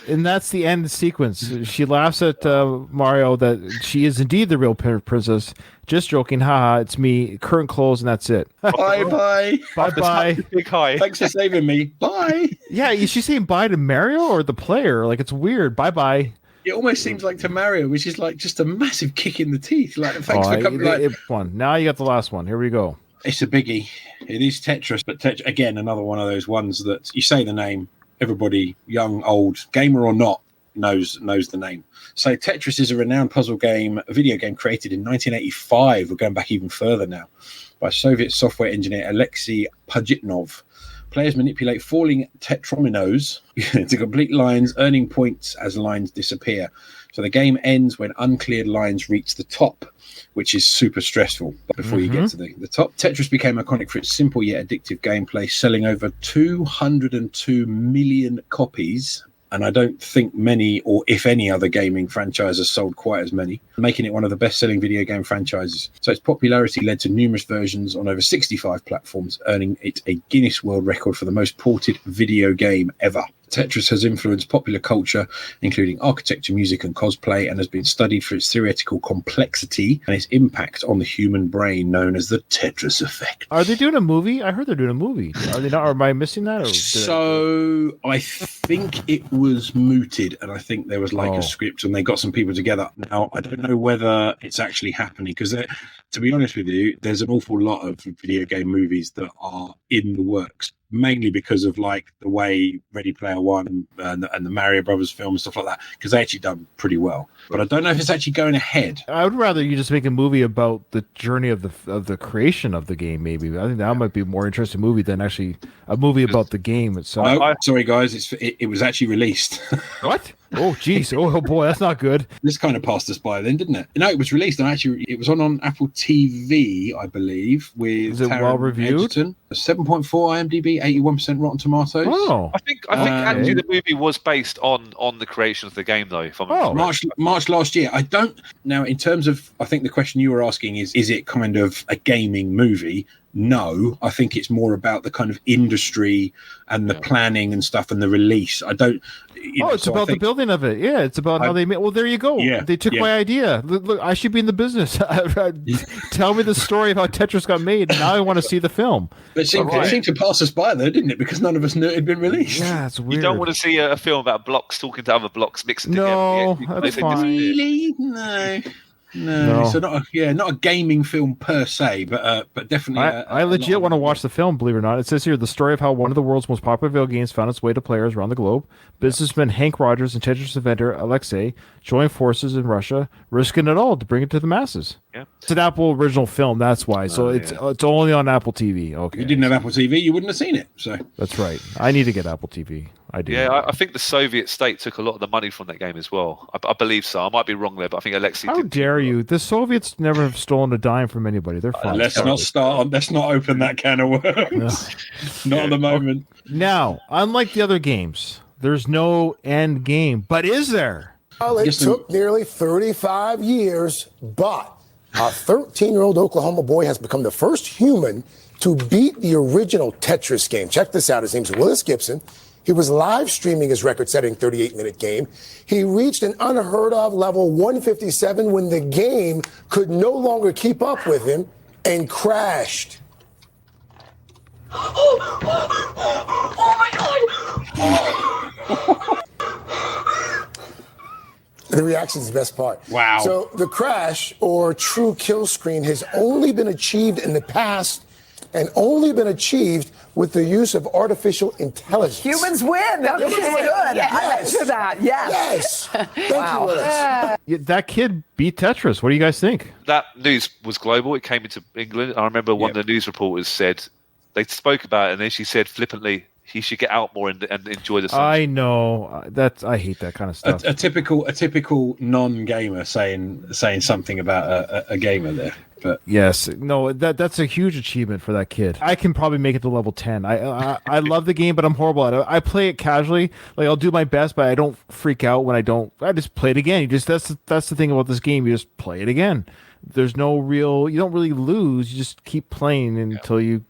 [SPEAKER 2] And that's the end sequence. She laughs at Mario that she is indeed the real princess. Just joking. Haha, it's me. Curtain closed, and that's it.
[SPEAKER 4] Bye bye.
[SPEAKER 2] Bye bye.
[SPEAKER 3] Big hi.
[SPEAKER 4] Thanks for saving me. Bye.
[SPEAKER 2] Yeah, is she saying bye to Mario or the player? Like, it's weird. Bye bye.
[SPEAKER 4] It almost seems like to Mario, which is like just a massive kick in the teeth. Like, thanks for coming.
[SPEAKER 2] One. Now you got the last one. Here we go.
[SPEAKER 4] It's a biggie. It is Tetris, but again, another one of those ones that you say the name, everybody, young, old, gamer or not, knows the name. So Tetris is a renowned puzzle game, a video game created in 1985. We're going back even further now, by Soviet software engineer Alexei Pajitnov. Players manipulate falling tetrominos to complete lines, earning points as lines disappear. So the game ends when uncleared lines reach the top, which is super stressful. But before you get to the top, Tetris became iconic for its simple yet addictive gameplay, selling over 202 million copies. And I don't think many, or if any, other gaming franchise has sold quite as many, making it one of the best-selling video game franchises. So its popularity led to numerous versions on over 65 platforms, earning it a Guinness World Record for the most ported video game ever. Tetris has influenced popular culture, including architecture, music, and cosplay, and has been studied for its theoretical complexity and its impact on the human brain, known as the Tetris effect.
[SPEAKER 2] Are they doing a movie? I heard they're doing a movie. Are they not? Or am I missing that?
[SPEAKER 4] I think it was mooted, and I think there was a script, and they got some people together. Now, I don't know whether it's actually happening, because to be honest with you, there's an awful lot of video game movies that are in the works, mainly because of like the way Ready Player One and the Mario Brothers film and stuff like that, because they actually done pretty well. But I don't know if it's actually going ahead.
[SPEAKER 2] I would rather you just make a movie about the journey of the creation of the game. Maybe I think that might be a more interesting movie than actually a movie about the game itself.
[SPEAKER 4] Oh, sorry guys, it was actually released.
[SPEAKER 2] What? Oh geez! Oh boy, that's not good.
[SPEAKER 4] This kind of passed us by then, didn't it? No, it was released, and actually it was on Apple TV, I believe. With
[SPEAKER 2] is it well reviewed?
[SPEAKER 4] 7.4 IMDb, 81% Rotten Tomatoes.
[SPEAKER 2] Oh,
[SPEAKER 3] I think actually the movie was based on the creation of the game, though. If I'm
[SPEAKER 4] March last year. I don't now. In terms of, I think the question you were asking is it kind of a gaming movie? No, I think it's more about the kind of industry and the planning and stuff and the release. I don't.
[SPEAKER 2] It's about the building of it. Yeah, it's about how they made. Well, there you go.
[SPEAKER 4] Yeah,
[SPEAKER 2] they took my idea. Look, I should be in the business. Tell me the story of how Tetris got made. Now I want to see the film.
[SPEAKER 4] But it seemed to pass us by, though, didn't it? Because none of us knew it had been released.
[SPEAKER 2] Yeah, it's weird.
[SPEAKER 3] You don't want to see a film about blocks talking to other blocks mixing together.
[SPEAKER 2] No, that's fine.
[SPEAKER 4] Really? No. So not a gaming film per se, but definitely.
[SPEAKER 2] I legit want to watch the film. Believe it or not, it says here the story of how one of the world's most popular video games found its way to players around the globe. Businessman Hank Rogers and Tetris inventor Alexei joined forces in Russia, risking it all to bring it to the masses.
[SPEAKER 3] Yeah.
[SPEAKER 2] It's an Apple original film, that's why. So it's only on Apple TV. Okay.
[SPEAKER 4] If you didn't have Apple TV, you wouldn't have seen it. So
[SPEAKER 2] that's right. I need to get Apple TV. I do.
[SPEAKER 3] Yeah, I think the Soviet state took a lot of the money from that game as well. I believe so. I might be wrong there, but I think Alexei.
[SPEAKER 2] How dare you? The Soviets never have stolen a dime from anybody. They're fine.
[SPEAKER 4] Let's not open that can of worms. Not at the moment.
[SPEAKER 2] Now, unlike the other games, there's no end game. But is there?
[SPEAKER 5] Well, it took nearly 35 years, but a 13-year-old Oklahoma boy has become the first human to beat the original Tetris game. Check this out. His name's Willis Gibson. He was live streaming his record-setting 38-minute game. He reached an unheard-of level 157 when the game could no longer keep up with him and crashed.
[SPEAKER 6] Oh my God!
[SPEAKER 5] The reaction is the best part.
[SPEAKER 4] Wow.
[SPEAKER 5] So the crash or true kill screen has only been achieved in the past and only been achieved with the use of artificial intelligence.
[SPEAKER 7] Humans win. That was good.
[SPEAKER 5] Yes.
[SPEAKER 7] I answer that. Yes.
[SPEAKER 5] Thank you, Willis.
[SPEAKER 2] That kid beat Tetris. What do you guys think?
[SPEAKER 3] That news was global. It came into England. I remember one of the news reporters said, they spoke about it, and then she said flippantly, he should get out more and enjoy the sunshine.
[SPEAKER 2] I know I hate that kind of stuff.
[SPEAKER 4] A typical non-gamer saying something about a gamer there. But
[SPEAKER 2] yes, no, that's a huge achievement for that kid. I can probably make it to level 10. I love the game, but I'm horrible at it. I play it casually. Like I'll do my best, but I don't freak out when I don't. I just play it again. That's the thing about this game. You just play it again. There's no real. You don't really lose. You just keep playing until you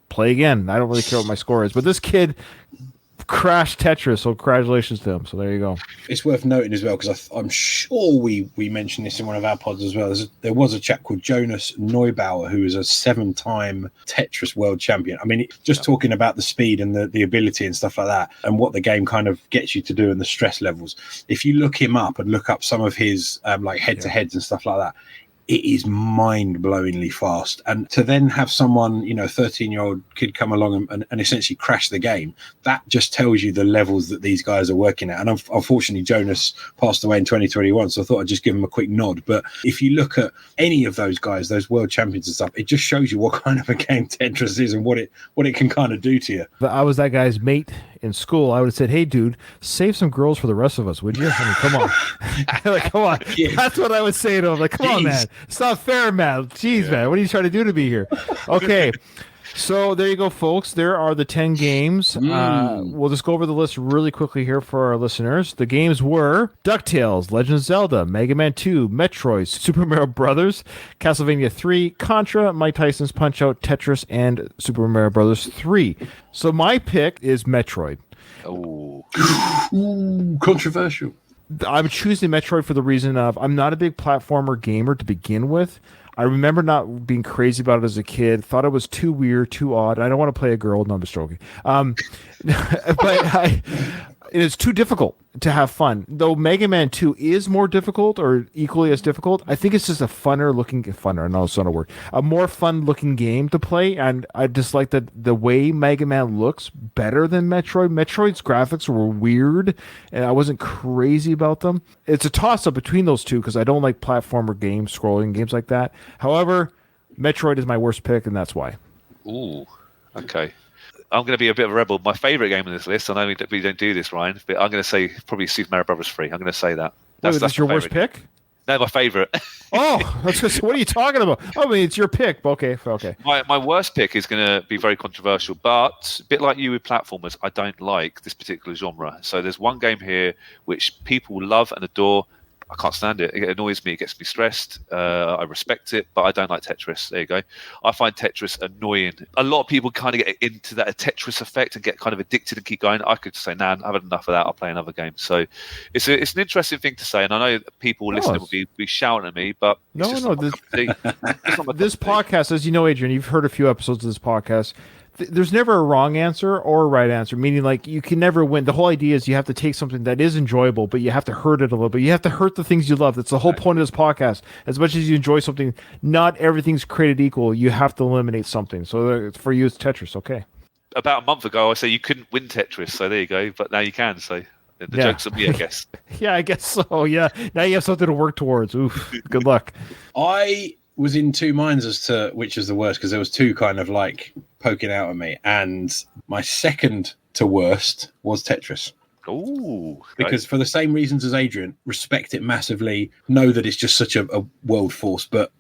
[SPEAKER 2] play again. I don't really care what my score is, but this kid crashed Tetris, so congratulations to him. So there you go.
[SPEAKER 4] It's worth noting as well, because I'm sure we mentioned this in one of our pods as well. There was a chap called Jonas Neubauer who is a 7-time Tetris world champion. I mean, just talking about the speed and the ability and stuff like that, and what the game kind of gets you to do and the stress levels. If you look him up and look up some of his like head-to-heads and stuff like that, it is mind-blowingly fast. And to then have someone, 13-year-old kid come along and essentially crash the game, that just tells you the levels that these guys are working at. And unfortunately, Jonas passed away in 2021, so I thought I'd just give him a quick nod. But if you look at any of those guys, those world champions and stuff, it just shows you what kind of a game Tetris is and what it can kind of do to you.
[SPEAKER 2] But I was that guy's mate in school. I would have said, "Hey, dude, save some girls for the rest of us, would you?" I mean, come on. Like, come on. Yeah. That's what I would say to him. Like, come on, man. It's not fair, man. Jeez, man. What are you trying to do to me here? Okay. So there you go, folks. There are the 10 games. We'll just go over the list really quickly here for our listeners. The games were DuckTales, Legend of Zelda, Mega Man 2, Metroid, Super Mario Brothers, Castlevania 3, Contra, Mike Tyson's Punch-Out, Tetris, and Super Mario Brothers 3. So my pick is Metroid.
[SPEAKER 3] Oh,
[SPEAKER 4] ooh, controversial.
[SPEAKER 2] I'm choosing Metroid for the reason of I'm not a big platformer gamer to begin with. I remember not being crazy about it as a kid. Thought it was too weird, too odd. I don't want to play a girl. No, I'm just joking. But it is too difficult to have fun. Though Mega Man 2 is more difficult or equally as difficult, I think it's just a no, it's not a word. A more fun-looking game to play, and I just like that the way Mega Man looks better than Metroid. Metroid's graphics were weird, and I wasn't crazy about them. It's a toss-up between those two because I don't like platformer games, scrolling games like that. However, Metroid is my worst pick, and that's why.
[SPEAKER 3] Ooh, okay. I'm going to be a bit of a rebel. My favourite game on this list, I know we don't do this, Ryan, but I'm going to say probably Super Mario Brothers 3. I'm going to say that.
[SPEAKER 2] That's your worst pick?
[SPEAKER 3] No, my favourite.
[SPEAKER 2] Oh, that's just, what are you talking about? Oh, I mean, it's your pick. Okay.
[SPEAKER 3] My worst pick is going to be very controversial, but a bit like you with platformers, I don't like this particular genre. So there's one game here which people love and adore. I can't stand it. It annoys me. It gets me stressed. I respect it, but I don't like Tetris. There you go. I find Tetris annoying. A lot of people kind of get into that Tetris effect and get kind of addicted and keep going. I could say, nah, I've had enough of that. I'll play another game. So it's an interesting thing to say, and I know people listening will be shouting at me, but
[SPEAKER 2] this podcast, as you know, Adrian, you've heard a few episodes of this podcast. There's never a wrong answer or a right answer, meaning like you can never win. The whole idea is you have to take something that is enjoyable, but you have to hurt it a little bit. You have to hurt the things you love. That's the whole point of this podcast. As much as you enjoy something, not everything's created equal. You have to eliminate something. So for you, it's Tetris. Okay.
[SPEAKER 3] About a month ago, I said you couldn't win Tetris, so there you go. But now you can. So the joke's on me, I guess.
[SPEAKER 2] Yeah, I guess so. Yeah. Now you have something to work towards. Oof. Good luck.
[SPEAKER 4] I was in two minds as to which is the worst, because there was two kind of like poking out at me, and my second to worst was Tetris.
[SPEAKER 3] Oh,
[SPEAKER 4] because for the same reasons as Adrian, respect it massively, know that it's just such a world force, but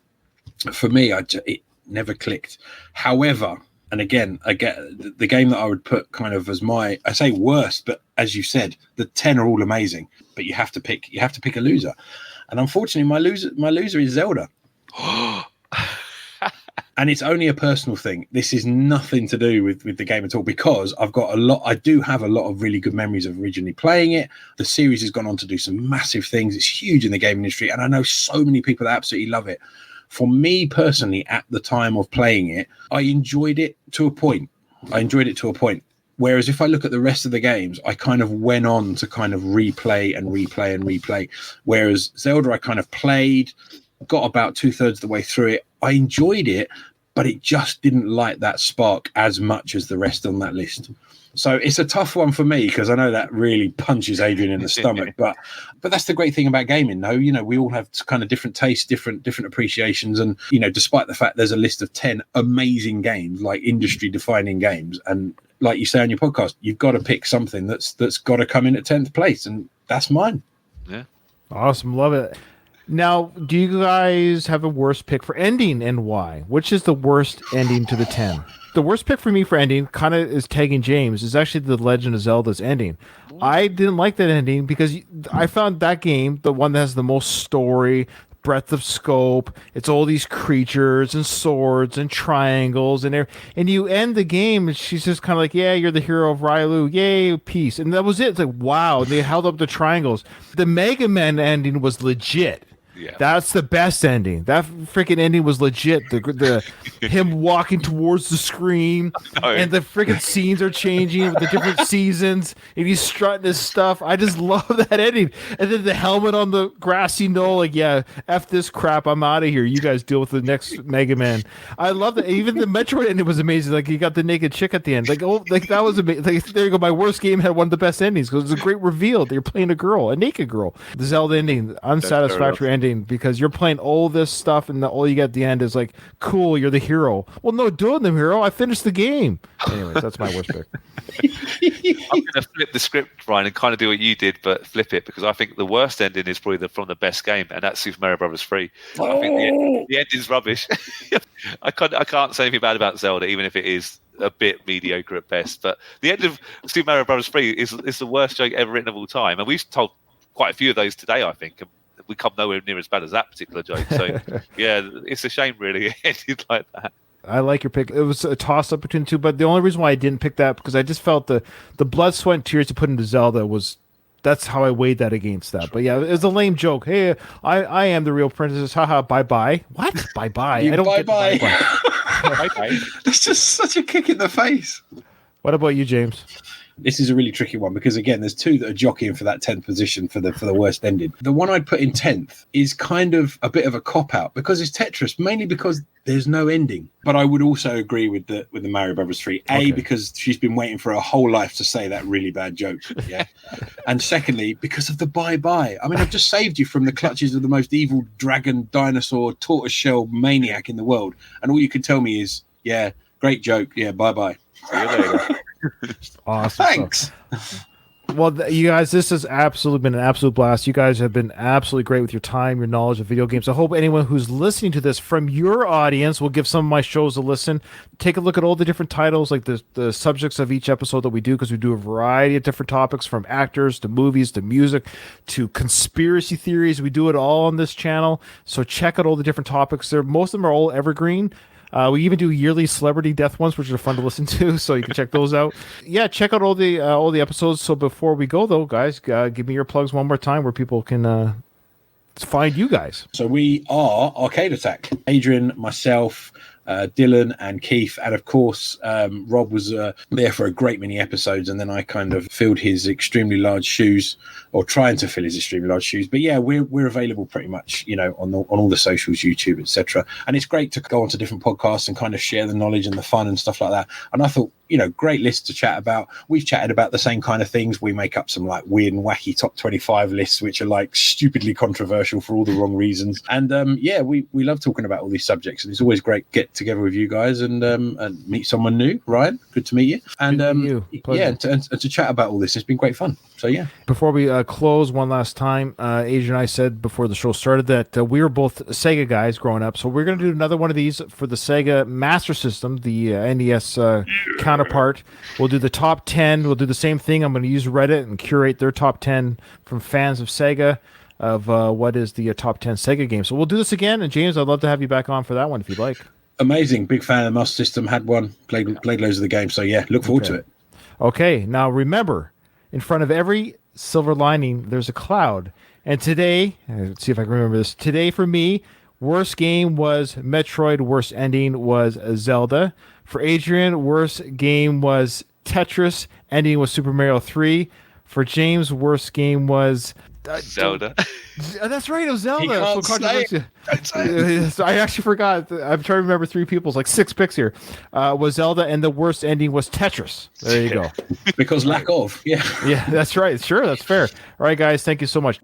[SPEAKER 4] for me, it never clicked. However, and again, I get the game that I would put kind of as my, I say worst, but as you said, the 10 are all amazing, but you have to pick a loser, and unfortunately, my loser is Zelda. And it's only a personal thing. This is nothing to do with the game at all, because I do have a lot of really good memories of originally playing it. The series has gone on to do some massive things. It's huge in the gaming industry, and I know so many people that absolutely love it. For me personally, at the time of playing it, I enjoyed it to a point. Whereas if I look at the rest of the games, I kind of went on to kind of replay. Whereas Zelda, I kind of played, got about 2/3 of the way through it. I enjoyed it, but it just didn't light that spark as much as the rest on that list. So it's a tough one for me, because I know that really punches Adrian in the stomach. But that's the great thing about gaming, though. You know, we all have kind of different tastes, different appreciations, and you know, despite the fact there's a list of 10 amazing games, like industry-defining games, and like you say on your podcast, you've got to pick something that's got to come in at 10th place, and that's mine.
[SPEAKER 3] Yeah,
[SPEAKER 2] awesome, love it. Now, do you guys have a worst pick for ending, and why? Which is the worst ending to the 10? The worst pick for me for ending, kind of is tagging James, is actually the Legend of Zelda's ending. I didn't like that ending because I found that game, the one that has the most story, breadth of scope. It's all these creatures and swords and triangles and you end the game and she's just kind of like, yeah, you're the hero of Rylou, yay, peace. And that was it. It's like, wow. They held up the triangles. The Mega Man ending was legit.
[SPEAKER 3] Yeah.
[SPEAKER 2] That's the best ending. That freaking ending was legit. The him walking towards the screen, and the freaking scenes are changing with the different seasons, and he's strutting his stuff. I just love that ending. And then the helmet on the grassy knoll, like, yeah, F this crap, I'm out of here. You guys deal with the next Mega Man. I love that. Even the Metroid ending was amazing. Like, you got the naked chick at the end. Like, oh, like that was amazing. Like, there you go. My worst game had one of the best endings because it was a great reveal that you're playing a naked girl. The Zelda ending, unsatisfactory ending. Because you're playing all this stuff and all you get at the end is like, cool, you're the hero. Well, no, doing the hero. I finished the game. Anyways, that's my worst pick.
[SPEAKER 3] I'm going to flip the script, Ryan, and kind of do what you did, but flip it, because I think the worst ending is probably from the best game, and that's Super Mario Bros. 3. I think the ending's rubbish. I can't say anything bad about Zelda, even if it is a bit mediocre at best. But the end of Super Mario Bros. 3 is the worst joke ever written of all time, and we've told quite a few of those today, I think. We come nowhere near as bad as that particular joke. So, yeah, it's a shame, really, it ended like that.
[SPEAKER 2] I like your pick. It was a toss-up between the two, but the only reason why I didn't pick that, because I just felt the blood, sweat, and tears to put into Zelda that's how I weighed that against that. But yeah, it was a lame joke. Hey, I am the real princess. Haha, bye-bye. What? Bye-bye? I don't get bye-bye.
[SPEAKER 3] Bye-bye.
[SPEAKER 4] That's just such a kick in the face.
[SPEAKER 2] What about you, James?
[SPEAKER 4] This is a really tricky one, because again, there's two that are jockeying for that 10th position for the worst ending. The one I'd put in 10th is kind of a bit of a cop-out, because it's Tetris, mainly because there's no ending. But I would also agree with the Mario Brothers 3. A, because she's been waiting for her whole life to say that really bad joke. Yeah. And secondly, because of the bye-bye. I mean, I've just saved you from the clutches of the most evil dragon, dinosaur, tortoiseshell maniac in the world. And all you can tell me is, yeah, great joke. Yeah, bye-bye.
[SPEAKER 3] See you later.
[SPEAKER 2] Awesome.
[SPEAKER 4] Thanks.
[SPEAKER 2] Well, you guys, this has absolutely been an absolute blast. You guys have been absolutely great with your time, your knowledge of video games. I hope anyone who's listening to this from your audience will give some of my shows a listen. Take a look at all the different titles, like the subjects of each episode that we do, because we do a variety of different topics, from actors to movies to music to conspiracy theories. We do it all on this channel. So check out all the different topics. Most of them are all evergreen. We even do yearly celebrity death ones, which are fun to listen to, so you can check those out. Yeah, check out all the episodes. So before we go, though, guys, give me your plugs one more time where people can find you guys.
[SPEAKER 4] So we are Arcade Attack. Adrian, myself, Dylan and Keith, and of course Rob was there for a great many episodes, and then I kind of filled his extremely large shoes, or trying to fill his extremely large shoes. But yeah, we're available pretty much, you know, on all the socials, YouTube, etc. And it's great to go onto different podcasts and kind of share the knowledge and the fun and stuff like that. And I thought great list to chat about. We've chatted about the same kind of things. We make up some like weird and wacky top 25 lists, which are like stupidly controversial for all the wrong reasons. And we love talking about all these subjects, and it's always great to get together with you guys and meet someone new. Ryan, good to meet you. And and to chat about all this, it's been great fun. So yeah.
[SPEAKER 2] Before we close one last time, Adrian and I said before the show started that we were both Sega guys growing up, so we're going to do another one of these for the Sega Master System, the NES counterpart. We'll do the top 10. We'll do the same thing. I'm going to use Reddit and curate their top 10 from fans of Sega of what is the top 10 Sega games. So we'll do this again, and James, I'd love to have you back on for that one if you'd like.
[SPEAKER 4] Amazing. Big fan of the Master System. Had one. Played loads of the games. So yeah, look forward to it.
[SPEAKER 2] Okay. Now remember, in front of every silver lining, there's a cloud. And today, let's see if I can remember this. Today for me, worst game was Metroid. Worst ending was Zelda. For Adrian, worst game was Tetris. Ending was Super Mario 3. For James, worst game was
[SPEAKER 3] Zelda.
[SPEAKER 2] That's right, it was Zelda.
[SPEAKER 4] Can't
[SPEAKER 2] I actually forgot. I'm trying to remember three people's, like 6 picks here. Was Zelda, and the worst ending was Tetris. There you go.
[SPEAKER 4] Because lack of, yeah.
[SPEAKER 2] Yeah, that's right. Sure, that's fair. All right, guys, thank you so much.